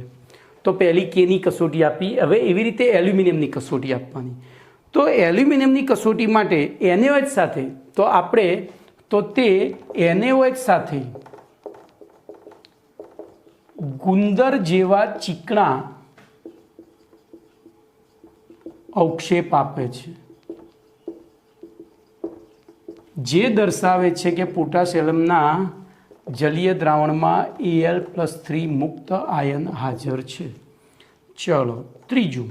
તો પહેલી કેની કસોટી આપી. હવે એવી રીતે એલ્યુમિનિયમની કસોટી આપવાની. તો એલ્યુમિનિયમની કસોટી માટે NaOH સાથે તો આપણે તો તે NaOH સાથે ગુંદર જેવા ચીકણા અવક્ષેપ આપે છે, જે દર્શાવે છે કે પોટાશિયમના જલીય દ્રાવણમાં Al+3 મુક્ત આયન હાજર છે. ચલો ત્રીજું,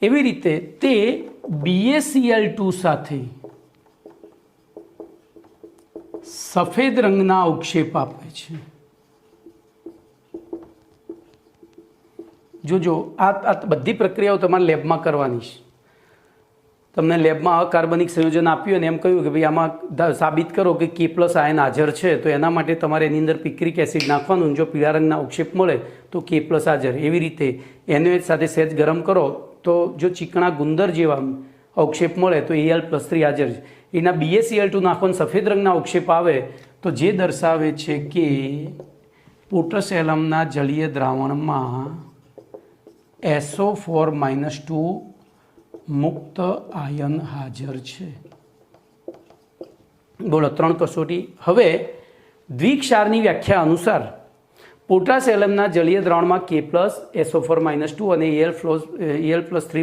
એવી રીતે તે BaCl2 સાથે સફેદ રંગના અવક્ષેપ આપે છે. જોજો આ બધી પ્રક્રિયાઓ તમારે લેબમાં કરવાની છે. તમને લેબમાં અકાર્બનિક સંયોજન આપ્યું અને એમ કહ્યું કે ભાઈ આમાં સાબિત કરો કે K+ આયન હાજર છે, તો એના માટે તમારે એની અંદર પિક્રિક એસિડ નાખવાનું. જો પીળા રંગના અવક્ષેપ મળે તો K+ હાજર. એવી રીતે NaOH સાથે સહેજ ગરમ કરો તો જો ચીકણા ગુંદર જેવા અવક્ષેપ મળે તો Al+3 હાજર છે. એના BaCl2 નાખવાનું સફેદ રંગના અવક્ષેપ આવે તો જે દર્શાવે છે કે પોટાશિયમના જલીય દ્રાવણમાં SO4-2 મુક્ત આયન હાજર છે. બોલો 3 કસોટી. હવે દ્વિક્ષારની વ્યાખ્યા અનુસાર પોટાશિયમના જલીય દ્રાવણમાં K+, SO4-2 અને Al+3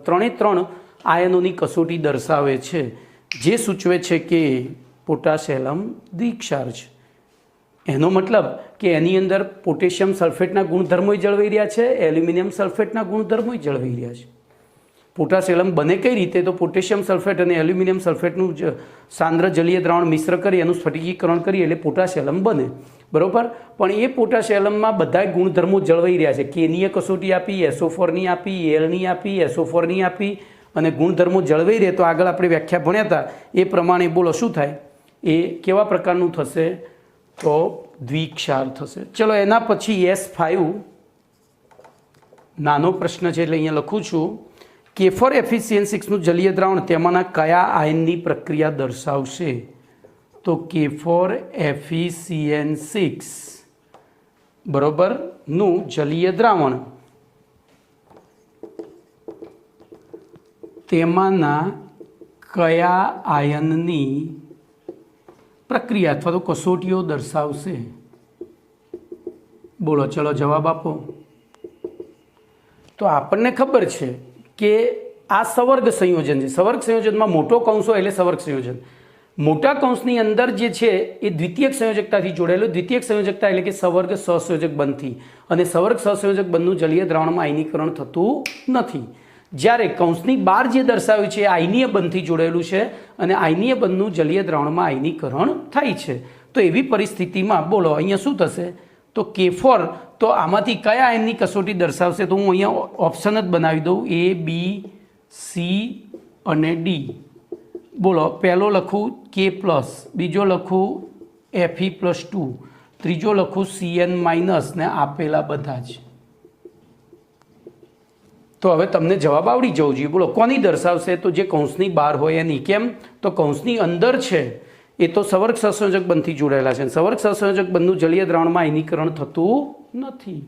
ત્રણે આયનોની કસોટી દર્શાવે છે, જે સૂચવે છે કે પોટાશિયમ દ્વિક્ષાર છે. એનો મતલબ કે એની અંદર પોટેશિયમ સલ્ફેટના ગુણધર્મો જળવાઈ રહ્યા છે, એલ્યુમિનિયમ સલ્ફેટના ગુણધર્મો જળવાઈ રહ્યા છે. પોટાશિયમ બને કઈ રીતે? તો પોટેશિયમ સલ્ફેટ અને એલ્યુમિનિયમ સલ્ફેટનું સાંદ્ર જલીય દ્રાવણ મિશ્ર કરી એનું સ્ફટિકીકરણ કરીએ એટલે પોટાશિયમ બને, બરાબર. પણ એ પોટાશિયમમાં બધા ગુણધર્મો જળવાઈ રહ્યા છે. Kની કસોટી આપી, SO4ની આપી, Alની આપી, SO4ની આપી અને ગુણધર્મો જળવાઈ રહે તો આગળ આપણે વ્યાખ્યા ભણ્યા હતા એ પ્રમાણે બોલો શું થાય? એ કેવા પ્રકારનું થશે? તો દ્વિક્ષાર થશે. ચલો એના પછી S5 નાનો પ્રશ્ન છે એટલે અહીંયા લખું છું. K4FeCN6નું જલીય દ્રાવણ તેમાંના કયા આયનની પ્રક્રિયા દર્શાવશે? તો K4FeCN6 બરોબર નું જલીય દ્રાવણ તેમાંના કયા આયનની પ્રક્રિયા અથવા તો કસોટીઓ દર્શાવશે? બોલો ચલો જવાબ આપો. તો આપણને ખબર છે કે આ સવર્ગ સંયોજન છે. સવર્ગ સંયોજનમાં મોટો કૌંસ હોય એટલે સવર્ગ સંયોજન. મોટા કૌંસની અંદર જે છે એ દ્વિતીયક સંયોજકતાથી જોડાયેલું. દ્વિતીયક સંયોજકતા એટલે કે સવર્ગ સહસંયોજક બંધથી, અને સવર્ગ સહસંયોજક બંધનું જલીય દ્રાવણમાં આયનીકરણ થતું નથી. જ્યારે કૌંસની બહાર જે દર્શાવ્યું છે એ આયનીય બંધથી જોડાયેલું છે અને આયનીય બંધનું જલીય દ્રાવણમાં આયનીકરણ થાય છે. તો એવી પરિસ્થિતિમાં બોલો અહીંયા શું થશે? તો K4 તો આમાંથી કયા આયનની કસોટી દર્શાવશે? તો હું અહીંયા ઓપ્શન જ બનાવી દઉં, A, B, C અને D. બોલો પહેલો લખું K+, બીજો લખું Fe+2, ત્રીજો લખું Cn- ને આપેલા બધા જ. તો હવે તમને જવાબ આવડી જવો જોઈએ. બોલો કોની દર્શાવશે? તો જે કૌંસની બહાર હોય એની. કેમ? તો કૌંસની અંદર છે એ તો સવર્ગ સહસંયોજક બંધથી જોડાયેલા છે. સવર્ગ સહસંયોજક બંધનું જલીય દ્રાવણમાં આયનીકરણ થતું નથી.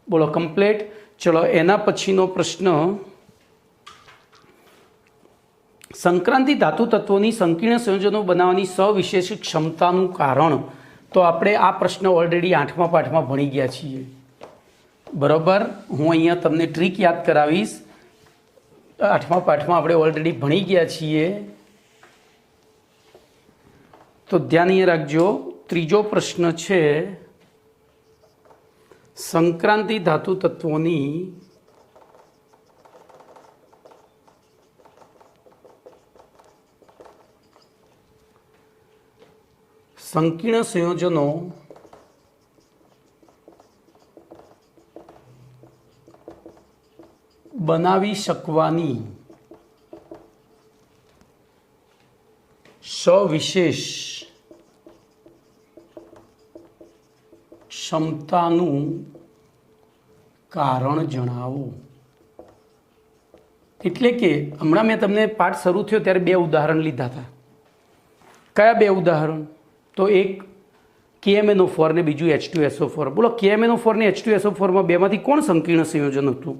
બોલો કમ્પ્લીટ. ચલો એના પછીનો પ્રશ્ન, સંક્રાંતિ ધાતુ તત્વોની સંકીર્ણ સંયોજનો બનાવવાની સવિશેષ ક્ષમતાનું કારણ. તો આપણે આ પ્રશ્ન ઓલરેડી 8મા પાઠમાં ભણી ગયા છીએ, બરાબર. હું અહીંયા તમને ટ્રીક યાદ કરાવીશ. 8મા પાઠમાં આપણે ઓલરેડી ભણી ગયા છીએ, તો ધ્યાન અહીંયા રાખજો. ત્રીજો પ્રશ્ન છે સંક્રાંતિ ધાતુ તત્વોની સંકીર્ણ સંયોજનો બનાવી શકવાની સવિશેષ ક્ષમતાનું કારણ જણાવો. એટલે કે હમણાં મેં તમને પાઠ શરૂ થયો ત્યારે 2 ઉદાહરણ લીધા હતા. કયા 2 ઉદાહરણ? તો એક KMnO4 ને બીજું H2SO4. બોલો KMnO4 ને H2SO4માં બેમાંથી કોણ સંકીર્ણ સંયોજન હતું?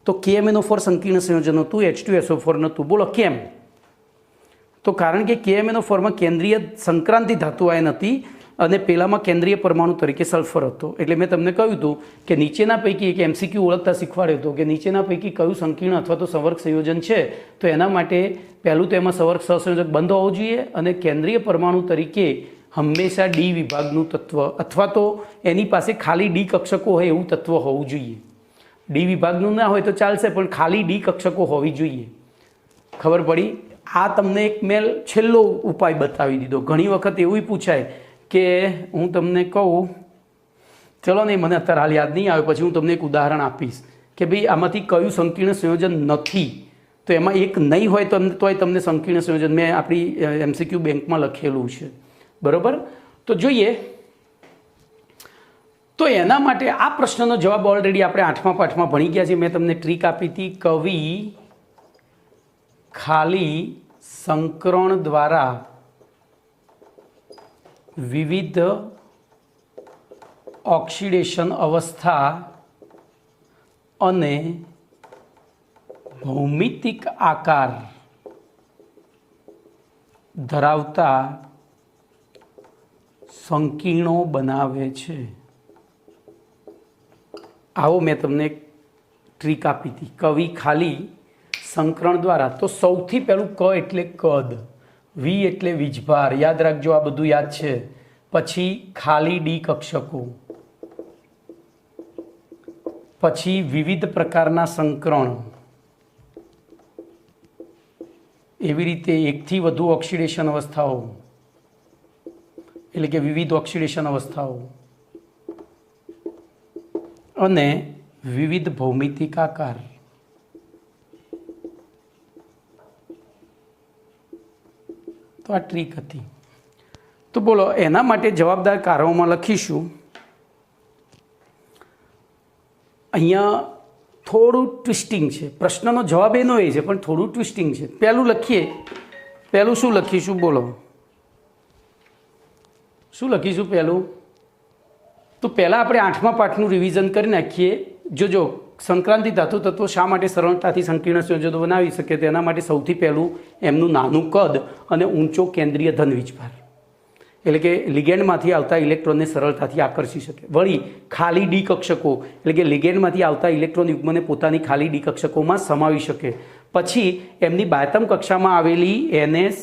તો KMnO4 સંકીર્ણ સંયોજન હતું, H2SO4 નહોતું. બોલો કેમ? તો કારણ કે KMnO4માં કેન્દ્રીય સંક્રાંતિ ધાતુ આયન હતી અને પેલામાં કેન્દ્રીય પરમાણુ તરીકે સલ્ફર હતો. એટલે મેં તમને કહ્યું હતું કે નીચેના પૈકી એક MCQ ઓળખતા શીખવાડ્યો હતો કે નીચેના પૈકી કયું સંકીર્ણ અથવા તો સંવર્ગ સંયોજન છે. તો એના માટે પહેલું તો એમાં સંવર્ગ સહસંયોજક બંધ હોવું જોઈએ અને કેન્દ્રીય પરમાણુ તરીકે હંમેશા ડી વિભાગનું તત્વ અથવા તો એની પાસે ખાલી ડી કક્ષકો હોય એવું તત્વ હોવું જોઈએ. ડી વિભાગનું ના હોય તો ચાલશે, પણ ખાલી ડી કક્ષકો હોવી જોઈએ. ખબર પડી? આ તમને એક મેં છેલ્લો ઉપાય બતાવી દીધો. ઘણી વખત એવું પૂછાય કે હું તમને કહું, ચલો નહીં મને અત્યારે હાલ યાદ નહીં આવે, પછી હું તમને એક ઉદાહરણ આપીશ કે ભાઈ આમાંથી કયું સંકીર્ણ સંયોજન નથી, તો એમાં એક નહીં હોય તોય તમને સંકીર્ણ સંયોજન મેં આપણી MCQ બેંકમાં લખેલું છે. બરાબર? તો જોઈએ. તો એના માટે આ પ્રશ્નનો જવાબ ઓલરેડી આપણે 8મા પાઠમાં ભણી ગયા છીએ. મેં તમને ટ્રીક આપી હતી. કવિ ખાલી સંકરણ દ્વારા વિવિધ ઓક્સિડેશન અવસ્થા અને ભૌમિતિક આકાર ધરાવતા સંકીર્ણો બનાવે છે. આવો મેં તમને એક ટ્રીક આપી હતી. કવિ ખાલી સંકરણ દ્વારા, તો સૌથી પહેલું ક એટલે કદ, વી એટલે વીજભાર, યાદ રાખજો, આ બધું યાદ છે. પછી ખાલી ડી કક્ષકો, પછી વિવિધ પ્રકારના સંકરણ, એવી રીતે એકથી વધુ ઓક્સિડેશન અવસ્થાઓ એટલે કે વિવિધ ઓક્સિડેશન અવસ્થાઓ અને વિવિધ ભૌમિતિક આકાર. તો આ ટ્રીક હતી. તો બોલો એના માટે જવાબદાર કારણોમાં લખીશું. અહીંયા થોડું ટ્વિસ્ટિંગ છે, પ્રશ્નનો જવાબ એનો એ છે પણ થોડું ટ્વિસ્ટિંગ છે. પહેલું લખીએ, પહેલું શું લખીશું બોલો? શું લખીશું પહેલું? તો પહેલાં આપણે 8મા પાઠનું રિવિઝન કરી નાખીએ. જોજો, સંક્રાંતિ ધાતુ તત્વો શા માટે સરળતાથી સંકીર્ણ સંયોજનો બનાવી શકે? તેના માટે સૌથી પહેલું એમનું નાનું કદ અને ઊંચો કેન્દ્રીય ધન વીજભાર, એટલે કે લિગેન્ડમાંથી આવતા ઇલેક્ટ્રોનને સરળતાથી આકર્ષી શકે. વળી ખાલી ડી કક્ષકો, એટલે કે લિગેન્ડમાંથી આવતા ઇલેક્ટ્રોન યુગ્મને પોતાની ખાલી ડી કક્ષકોમાં સમાવી શકે. પછી એમની બાહ્યતમ કક્ષામાં આવેલી NS,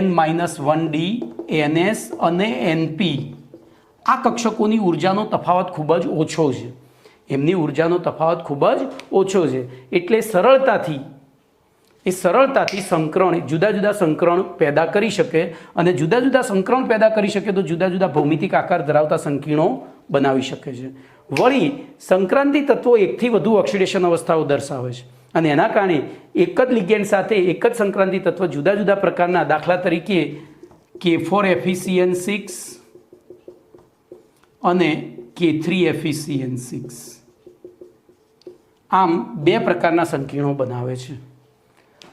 N-1D, NS અને NP આ કક્ષકોની ઉર્જાનો તફાવત ખૂબ જ ઓછો છે. એમની ઉર્જાનો તફાવત ખૂબ જ ઓછો છે, એટલે સરળતાથી સંકરણ, જુદા જુદા સંકરણ પેદા કરી શકે. અને જુદા જુદા સંકરણ પેદા કરી શકે તો જુદા જુદા ભૌમિતિક આકાર ધરાવતા સંકીર્ણો બનાવી શકે છે. વળી સંક્રાંતિ તત્વો એકથી વધુ ઓક્સિડેશન અવસ્થાઓ દર્શાવે છે અને એના કારણે એક જ લિગેન્ડ સાથે એક જ સંક્રાંતિ તત્વ જુદા જુદા પ્રકારના, દાખલા તરીકે K4FeCN6 અને K3FeCN6 આમ બે પ્રકારના સંકીર્ણો બનાવે છે.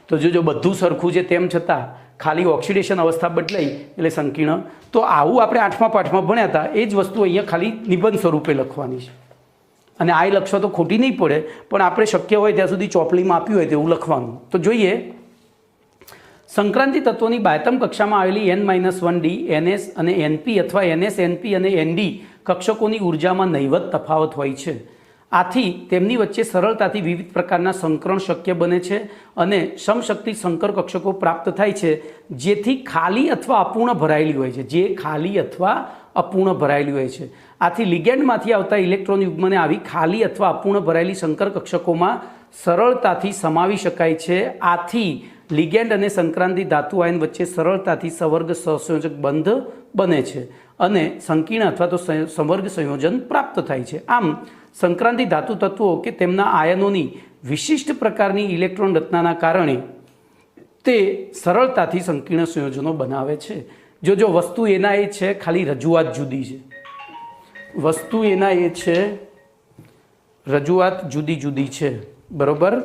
તો જો બધું સરખું છે તેમ છતાં ખાલી ઓક્સિડેશન અવસ્થા બદલાઈ એટલે સંકીર્ણ. તો આવું આપણે 8મા પાઠમાં ભણ્યા હતા, એ જ વસ્તુ અહીંયા ખાલી નિબંધ સ્વરૂપે લખવાની છે. અને આ લખવા તો ખોટી નહીં પડે, પણ આપણે શક્ય હોય ત્યાં સુધી ચોપડીમાં આપ્યું હોય તેવું લખવાનું. તો જોઈએ, સંક્રાંતિ તત્વોની બાહ્યતમ કક્ષામાં આવેલી N-1D, NS અને NP અથવા NS, NP અને ND કક્ષકોની ઉર્જામાં નહીવત તફાવત હોય છે. આથી તેમની વચ્ચે સરળતાથી વિવિધ પ્રકારના સંકરણ શક્ય બને છે અને સમશક્તિ સંકર કક્ષકો પ્રાપ્ત થાય છે, જેથી ખાલી અથવા અપૂર્ણ ભરાયેલી હોય છે. જે ખાલી અથવા અપૂર્ણ ભરાયેલી હોય છે. આથી લિગેન્ડમાંથી આવતા ઇલેક્ટ્રોન યુગ્મને આવી ખાલી અથવા અપૂર્ણ ભરાયેલી સંકર કક્ષકોમાં સરળતાથી સમાવી શકાય છે. આથી લિગેન્ડ અને સંક્રાંતિ ધાતુ આયન વચ્ચે સરળતાથી સંવર્ગ સહસંયોજક બંધ બને છે અને સંકીર્ણ અથવા તો સંવર્ગ સંયોજન પ્રાપ્ત થાય છે. આમ સંક્રાંતિ ધાતુ તત્વો કે તેમના આયનોની વિશિષ્ટ પ્રકારની ઇલેક્ટ્રોન રચનાના કારણે તે સરળતાથી સંકીર્ણ સંયોજનો બનાવે છે. જો વસ્તુ એના એ છે, ખાલી રજૂઆત જુદી છે. વસ્તુ એના એ છે, રજૂઆત જુદી જુદી છે. બરોબર?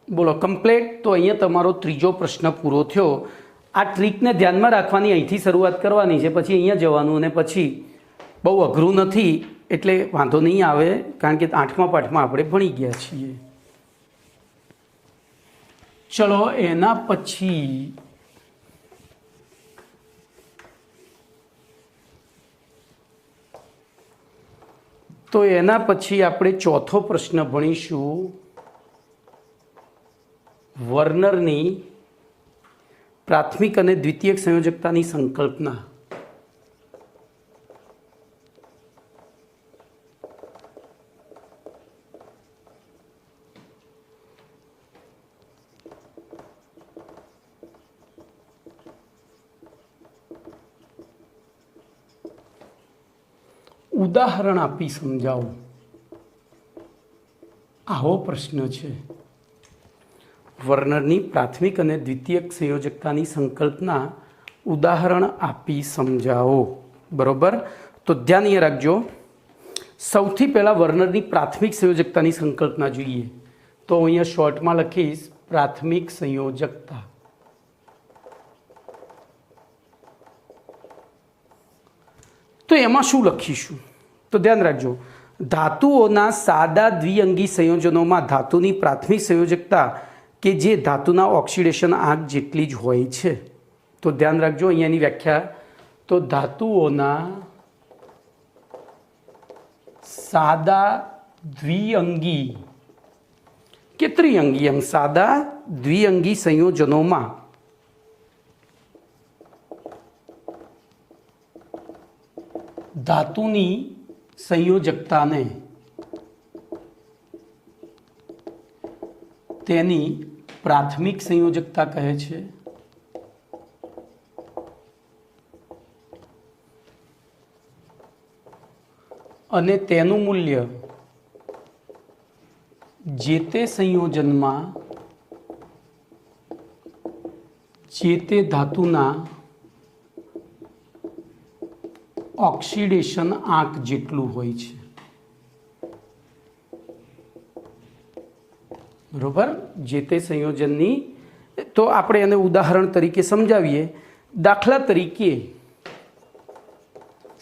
બોલો કમ્પ્લેટ. તો અહીંયા તમારો ત્રીજો પ્રશ્ન પૂરો થયો. આ ટ્રીકને ધ્યાનમાં રાખવાની, અહીંથી શરૂઆત કરવાની છે, પછી અહીંયા જવાનું અને પછી બહુ અઘરું નથી એટલે વાંધો નહીં આવે, કારણ કે 8મા પાઠમાં આપણે ભણી ગયા છીએ. ચલો એના પછી તો એના પછી આપણે ચોથો પ્રશ્ન ભણીશું વર્નરની પ્રાથમિક અને દ્વિતીયક સંયોજકતાની સંકલ્પના. ઉદાહરણ આપી સમજાવો, આવો પ્રશ્ન છે. વર્નરની પ્રાથમિક અને દ્વિતીયક સંયોજકતાની સંકલ્પના ઉદાહરણ આપી સમજાવો. બરોબર, તો ધ્યાન એ રાખજો. સૌથી પહેલાં વર્નરની પ્રાથમિક સંયોજકતાની સંકલ્પના જોઈએ. તો અહીંયા શોર્ટમાં લખીશ પ્રાથમિક સંયોજકતા. તો એમાં શું લખીશું? તો ધ્યાન રાખજો, ધાતુઓના સાદા દ્વિઅંગી સંયોજનોમાં ધાતુની પ્રાથમિક સંયોજકતા કે જે ધાતુના ઓક્સિડેશન આંક જેટલી જ હોય છે. તો ધ્યાન રાખજો અહીંયાની વ્યાખ્યા, તો ધાતુઓના સાદા દ્વિઅંગી કે ત્રિઅંગી, એમ સાદા દ્વિઅંગી સંયોજનોમાં ધાતુની સંયોજકતાને તેની પ્રાથમિક સંયોજકતા કહે છે. અને તેનું મૂલ્ય જે તે સંયોજનમાં જે તે ધાતુના ઓક્સિડેશન આંક જેટલું હોય છે. બરોબર, જે તે સંયોજનની. તો આપણે એને ઉદાહરણ તરીકે સમજાવીએ. દાખલા તરીકે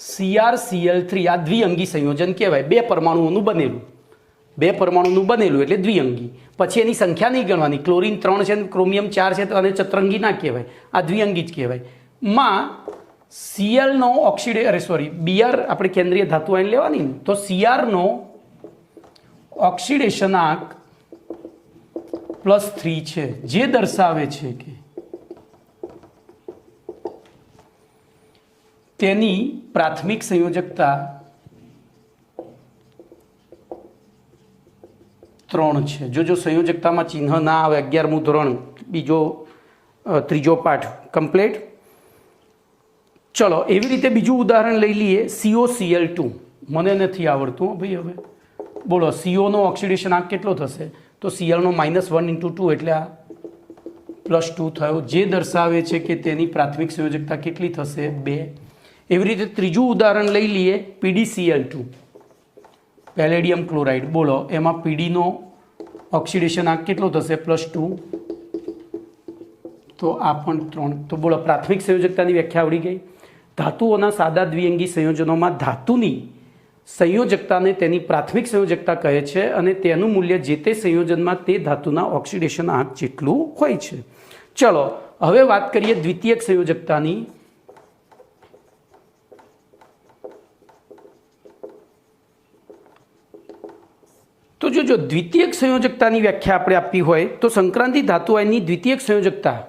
CrCl3 આ દ્વિઅંગી સંયોજન કહેવાય. બે પરમાણુઓનું બનેલું એટલે દ્વિઅંગી. પછી એની સંખ્યા નહીં ગણવાની. ક્લોરીન 3 છે, ક્રોમિયમ 4 છે, તો આને ચતરંગી ના કહેવાય, આ દ્વિઅંગી જ કહેવાય. માં Cl નો Br આપણે કેન્દ્રીય ધાતુ આયન લેવાની ને, તો Cr નો ઓક્સિડેશન આંક +3 છે, જે દર્શાવે છે કે તેની પ્રાથમિક સંયોજકતા 3 છે. જો સંયોજકતામાં ચિહ્ન ના આવે, 11મું ધોરણ ત્રીજો પાઠ કમ્પ્લીટ. ચલો એવી રીતે બીજું ઉદાહરણ લઈ લઈએ. COCl2 મને નથી આવડતું ભાઈ. હવે બોલો, CO નો ઓક્સિડેશન આંક કેટલો થશે? તો Cl નો -1 × 2 એટલે આ +2 થયો, જે દર્શાવે છે કે તેની પ્રાથમિક સંયોજકતા કેટલી થશે? 2. એવી રીતે ત્રીજું ઉદાહરણ લઈ લઈએ. PdCl2 palladium chloride. બોલો એમાં PD નો ઓક્સિડેશન આંક કેટલો થશે? +2. તો આ પણ 3. તો બોલો પ્રાથમિક સંયોજકતાની વ્યાખ્યા આવડી ગઈ. ધાતુઓના સાદા દ્વિઅંગી સંયોજનોમાં ધાતુની સંયોજકતાને તેની પ્રાથમિક સંયોજકતા કહે છે અને તેનું મૂલ્ય જે તે સંયોજનમાં તે ધાતુના ઓક્સિડેશન આંક જેટલું હોય છે. ચલો હવે વાત કરીએ દ્વિતીયક સંયોજકતાની. તો જો દ્વિતીયક સંયોજકતાની વ્યાખ્યા આપણે આપવી હોય તો સંક્રાંતિ ધાતુ આયનની દ્વિતીયક સંયોજકતા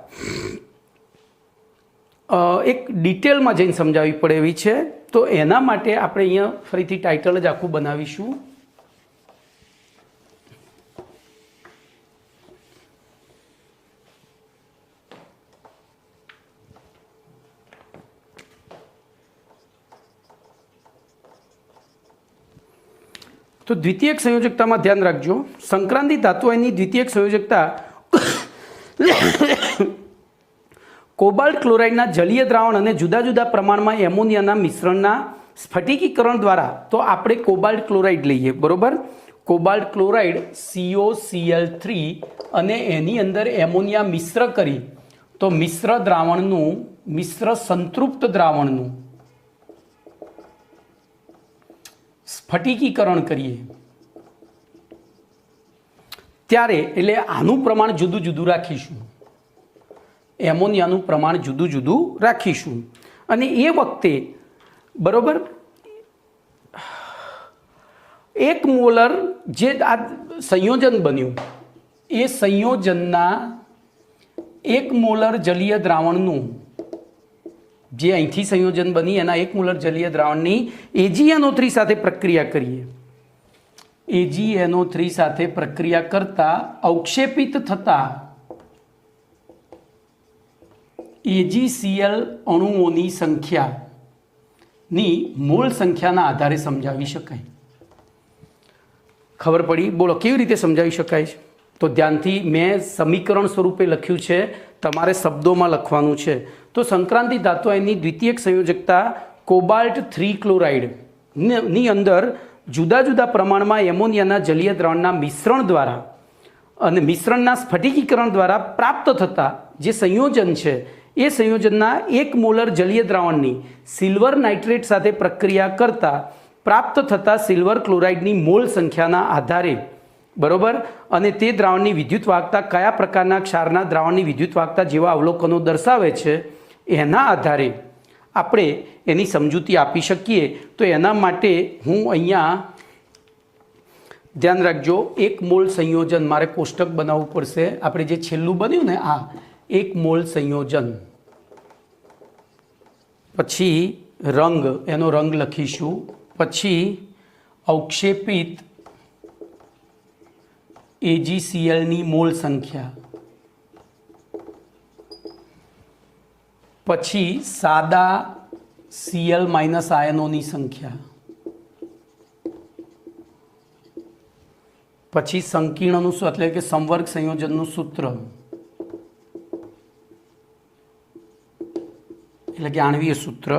એક ડિટેલમાં જઈને સમજાવવી પડે એવી છે. તો એના માટે આપણે અહીંયા ફરીથી ટાઇટલ જ આખું બનાવીશું. તો દ્વિતીયક સંયોજકતામાં ધ્યાન રાખજો, સંક્રાંતિ ધાતુ આયનની દ્વિતીયક સંયોજકતા કોબાલ્ટ ક્લોરાઇડના જલીય દ્રાવણ અને જુદા જુદા પ્રમાણમાં એમોનિયાના મિશ્રણના સ્ફટિકીકરણ દ્વારા. તો આપણે કોબાલ્ટ ક્લોરાઇડ લઈએ, બરોબર. કોબાલ્ટ ક્લોરાઇડ COCl3 અને એની અંદર એમોનિયા મિશ્ર કરી, તો મિશ્ર સંતૃપ્ત દ્રાવણનું સ્ફટિકીકરણ કરીએ ત્યારે એટલે આનું પ્રમાણ જુદું જુદું રાખીશું, એમોનિયાનું પ્રમાણ જુદું જુદું રાખીશું. અને એ વખતે બરોબર 1 મોલર જે આ સંયોજન બન્યું એ સંયોજનના 1 મોલર જલીય દ્રાવણનું જે અહીંથી સંયોજન બની એના 1 મોલર જલીય દ્રાવણની AgNO3 સાથે પ્રક્રિયા કરીએ. AgNO3 સાથે પ્રક્રિયા કરતા અવક્ષેપિત થતા AgCl અણુઓની સંખ્યાની મોલ સંખ્યાના આધારે સમજાવી શકાય. ખબર પડી? બોલો કેવી રીતે સમજાવી શકાય છે? તો ધ્યાનથી મેં સમીકરણ સ્વરૂપે લખ્યું છે, તમારે શબ્દોમાં લખવાનું છે. તો સંક્રાંતિ ધાતુ આયનની દ્વિતીયક સંયોજકતા કોબાલ્ટ 3 ક્લોરાઇડ ની અંદર જુદા જુદા પ્રમાણમાં એમોનિયાના જલીય દ્રાવણના મિશ્રણ દ્વારા અને મિશ્રણના સ્ફટિકીકરણ દ્વારા પ્રાપ્ત થતા જે સંયોજન છે એ સંયોજનના 1 મોલર જલીય દ્રાવણની સિલ્વર નાઇટ્રેટ સાથે પ્રક્રિયા કરતા પ્રાપ્ત થતા સિલ્વર ક્લોરાઇડની મોલ સંખ્યાના આધારે, બરોબર, અને તે દ્રાવણની વિદ્યુત વાહકતા કયા પ્રકારના ક્ષારના દ્રાવણની વિદ્યુત વાહકતા જેવા અવલોકનો દર્શાવે છે એના આધારે આપણે એની સમજૂતી આપી શકીએ. તો એના માટે હું અહીંયા ધ્યાન રાખજો, 1 મોલ સંયોજન મારે કોષ્ટક બનાવવું પડશે. આપણે જે છેલ્લું બન્યું ને આ 1 મોલ સંયોજન, પછી રંગ, એનો રંગ લખીશું, પછી અવક્ષેપિત AgClની મોલ સંખ્યા, પછી સાદા Cl માઇનસ આયનોની સંખ્યા, પછી સંકીર્ણનું એટલે કે સંવર્ગ સંયોજનનું સૂત્ર એટલે કે આણ્વીય સૂત્ર,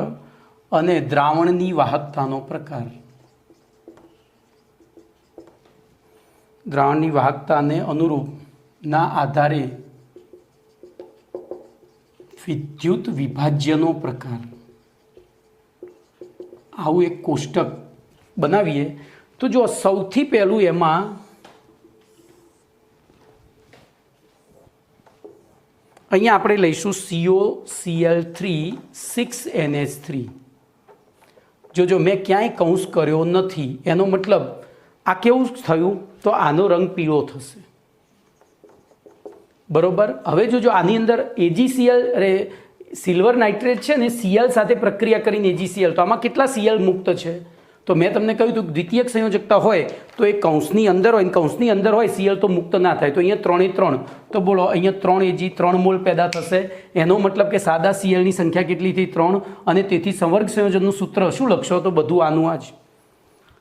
અને દ્રાવણની વાહકતાનો પ્રકાર. દ્રાવણની વાહકતાને અનુરૂપના આધારે વિદ્યુત વિભાજ્યનો પ્રકાર. આવું એક કોષ્ટક બનાવીએ. તો જો સૌથી પહેલું એમાં અહીંયા આપણે લઈશું COCl3 6NH3. જો મેં ક્યાંય કૌંસ કર્યો નથી, એનો મતલબ આ કેવું થયું? તો આનો રંગ પીળો થશે, બરોબર. હવે જો આની અંદર AgCl સિલ્વર નાઇટ્રેટ છે ને Cl સાથે પ્રક્રિયા કરીને AgCl, તો આમાં કેટલા Cl મુક્ત છે? તો મેં તમને કહ્યું હતું દ્વિતીયક સંયોજકતા હોય તો એ કૌંસની અંદર હોય, કૌંસની અંદર હોય Cl તો મુક્ત ના થાય. તો અહીંયા 3 એ 3, તો બોલો અહીંયા 3 Ag 3 મોલ પેદા થશે. એનો મતલબ કે સાદા Clની સંખ્યા કેટલી થઈ? 3. અને તેથી સંવર્ગ સંયોજનનું સૂત્ર શું લખશો? તો બધું આનું આ જ.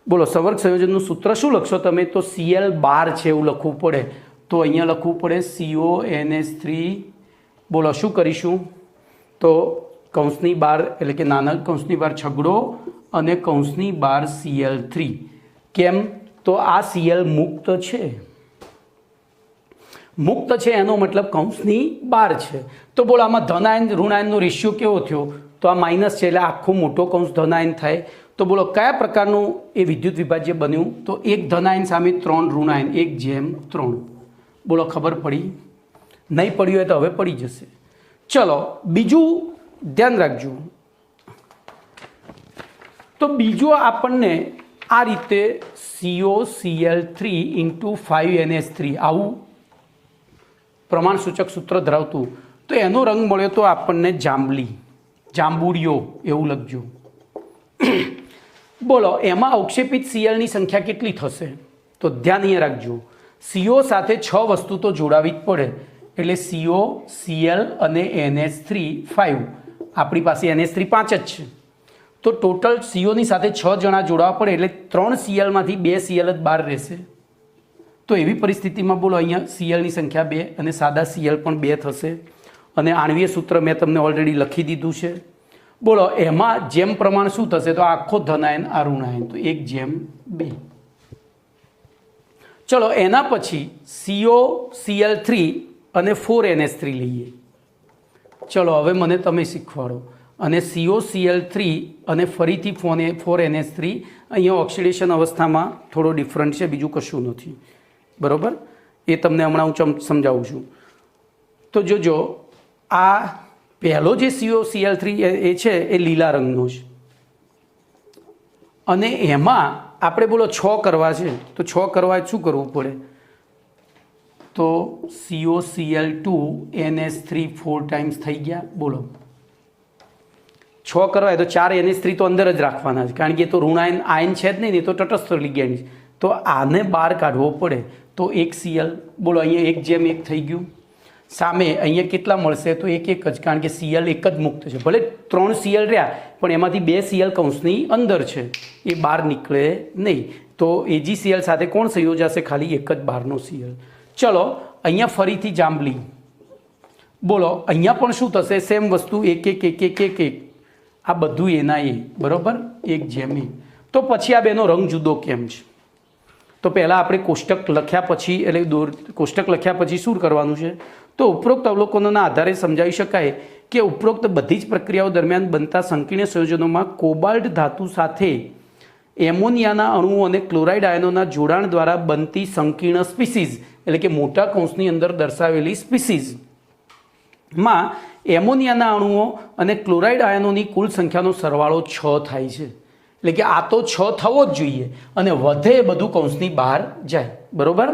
બોલો સંવર્ગ સંયોજનનું સૂત્ર શું લખશો તમે? તો Cl બાર છે એવું લખવું પડે. તો અહીંયા લખવું પડે CONH3. બોલો શું કરીશું? તો કૌંસની બહાર એટલે કે નાના કૌંસની બહાર છગડો અને કૌંસની બહાર Cl3. કેમ? તો આ Cl મુક્ત છે. મુક્ત છે એનો મતલબ કૌંસની બહાર છે. તો બોલો આમાં ધનાયન ઋણાયનનો રેશિયો કેવો થયો? તો આ માઇનસ છે એટલે આખો મોટો કૌંસ ધનાયન થાય. તો બોલો કયા પ્રકારનું એ વિદ્યુત વિભાજ્ય બન્યું? તો 1 ધનાયન સામે 3 ઋણાયન, 1/3. બોલો ખબર પડી? નહીં પડ્યું હોય તો હવે પડી જશે. ચલો બીજું ધ્યાન રાખજો. તો બીજું આપણને આ રીતે COCl3 × 5NH3 આવું પ્રમાણસૂચક સૂત્ર ધરાવતું. તો એનો રંગ મળ્યો તો આપણને જાંબુડિયો એવું લખજો. બોલો એમાં અવક્ષેપિત Clની સંખ્યા કેટલી થશે? તો ધ્યાન અહીંયા રાખજો, CO સાથે 6 વસ્તુ તો જોડાવી જ પડે. એટલે CO, Cl અને NH3 5. આપણી પાસે NH3 5 જ છે. તો ટોટલ COની સાથે 6 જણા જોડાવા પડે એટલે 3 Clમાંથી 2 Cl જ બહાર રહેશે. તો એવી પરિસ્થિતિમાં બોલો અહીંયા Clની સંખ્યા 2 અને સાદા Cl પણ 2 થશે. અને આણ્વીય સૂત્ર મેં તમને ઓલરેડી લખી દીધું છે. બોલો એમાં જેમ પ્રમાણ શું થશે? તો આખો ધનાયન આ ઋણાયન, તો 1/2. ચલો એના પછી COCl3 અને 4NH3 લઈએ. ચલો હવે મને તમે શીખવાડો. અને COCl3 અને ફરીથી 4NH3 અહીંયા ઓક્સિડેશન અવસ્થામાં થોડો ડિફરન્ટ છે, બીજું કશું નથી, બરાબર. એ તમને હમણાં હું સમજાવું છું. તો જોજો આ પહેલો જે COCl3 એ છે એ લીલા રંગનો છે, અને એમાં આપણે બોલો 6 કરવા છે તો 6 કરવા શું કરવું પડે? તો COCl2 NH3 4 ટાઈમ્સ થઈ ગયા. બોલો 6 કરવા તો 4 NH3 તો અંદર જ રાખવાના છે, કારણ કે એ તો ઋણાયન આયન છે જ નહીં, એ તો તટસ્થ લિગેન્ડ છે. તો આને બહાર કાઢવો પડે તો 1 Cl. બોલો અહીંયા 1:1 થઈ ગયું. સામે અહીંયા કેટલા મળશે? તો 1 1 જ, કારણ કે Cl એક જ મુક્ત છે. ભલે 3 Cl રહ્યા પણ એમાંથી 2 Cl કૌંસની અંદર છે, એ બહાર નીકળે નહીં. તો AgCl સાથે કોણ સંયોજાશે? ખાલી એક જ બહારનો Cl. ચલો અહીંયા ફરીથી જાંબલી. બોલો અહીંયા પણ શું થશે? સેમ વસ્તુ 1 1 1 1 1 1, આ બધું એના એ, બરાબર, 1:1. તો પછી આ બેનો રંગ જુદો કેમ છે? તો પહેલાં આપણે કોષ્ટક લખ્યા પછી કોષ્ટક લખ્યા પછી શું કરવાનું છે? તો ઉપરોક્ત અવલોકનોના આધારે સમજાવી શકાય કે ઉપરોક્ત બધી જ પ્રક્રિયાઓ દરમિયાન બનતા સંકીર્ણ સંયોજનોમાં કોબાલ્ટ ધાતુ સાથે એમોનિયાના અણુઓ અને ક્લોરાઇડ આયનોના જોડાણ દ્વારા બનતી સંકીર્ણ સ્પીસીઝ, એટલે કે મોટા કૌંસની અંદર દર્શાવેલી સ્પીસીઝમાં એમોનિયાના અણુઓ અને ક્લોરાઇડ આયનોની કુલ સંખ્યાનો સરવાળો 6 થાય છે. એટલે કે આ તો 6 થવો જ જોઈએ અને વધે એ બધું કૌંસની બહાર જાય, બરાબર.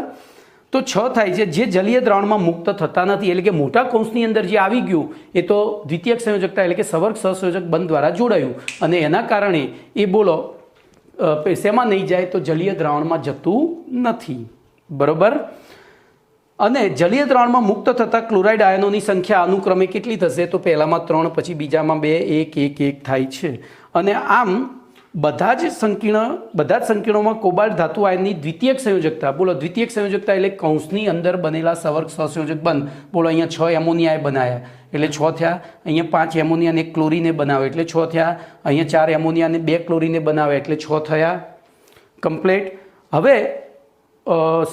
તો 6 થાય છે, જે જલીય દ્રાવણમાં મુક્ત થતા નથી. એટલે કે મોટા કૌંસની અંદર જે આવી ગયું એ તો દ્વિતીયક સંયોજકતા એટલે કે સવર્ગ સહસંયોજક બંધ દ્વારા જોડાયું અને એના કારણે એ બોલો શેમાં નહીં જાય? તો જલીય દ્રાવણમાં જતું નથી, બરાબર. અને જલીય દ્રાવણમાં મુક્ત થતા ક્લોરાઇડ આયનોની સંખ્યા અનુક્રમે કેટલી થશે? તો પહેલામાં 3, પછી બીજામાં 2, 1 1 1 થાય છે. અને આમ બધા જ સંકીર્ણોમાં કોબાલ્ટ ધાતુ આયનની દ્વિતીયક સંયોજકતા. બોલો દ્વિતીયક સંયોજકતા એટલે કૌંસની અંદર બનેલા સવર્ગ સહસંયોજક બંધ. બોલો અહીંયા 6 એમોનિયાએ બનાવ્યા એટલે 6 થયા. અહીંયા 5 એમોનિયાને 1 ક્લોરીને બનાવે એટલે 6 થયા. અહીંયા 4 એમોનિયાને 2 ક્લોરીને બનાવે એટલે 6 થયા, કમ્પ્લીટ. હવે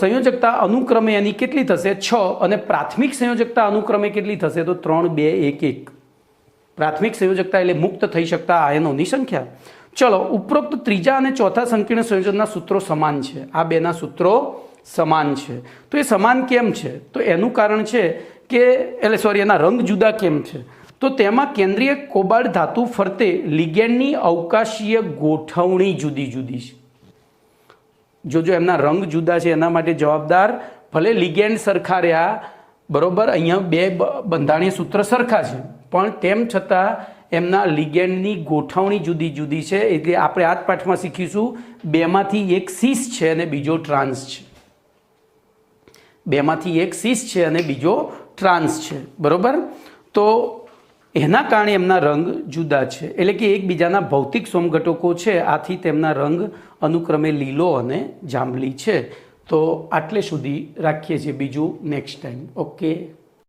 સંયોજકતા અનુક્રમે એની કેટલી થશે? 6. અને પ્રાથમિક સંયોજકતા અનુક્રમે કેટલી થશે? તો 3 2 1 1. પ્રાથમિક સંયોજકતા એટલે મુક્ત થઈ શકતા આયનોની સંખ્યા. ચલો ઉપરોક્ત ત્રીજા અને ચોથા સંકીર્ણ સંયોજનના સૂત્રો સમાન છે. આ બેના સૂત્રો સમાન છે. તો એ સમાન કેમ છે? તો એનું કારણ છે કે એના રંગ જુદા કેમ છે? તો તેમાં કેન્દ્રીય કોબાલ્ટ ધાતુ ફરતે લિગેન્ડની અવકાશીય ગોઠવણી જુદી જુદી છે. જો એમના રંગ જુદા છે એના માટે જવાબદાર ભલે લિગેન્ડ સરખા રહ્યા, બરોબર, અહીંયા 2 બંધારણીય સૂત્ર સરખા છે, પણ તેમ છતાં એમના લિગેન્ડની ગોઠવણી જુદી જુદી છે. એટલે આપણે આ જ પાઠમાં શીખીશું, 2માંથી એક સીસ છે અને બીજો ટ્રાન્સ છે. 2માંથી એક સીસ છે અને બીજો ટ્રાન્સ છે, બરોબર. તો એના કારણે એમના રંગ જુદા છે. એટલે કે એકબીજાના ભૌતિક સમઘટકો છે, આથી તેમના રંગ અનુક્રમે લીલો અને જાંબલી છે. તો આટલે સુધી રાખીએ છીએ, બીજું નેક્સ્ટ ટાઈમ. ઓકે.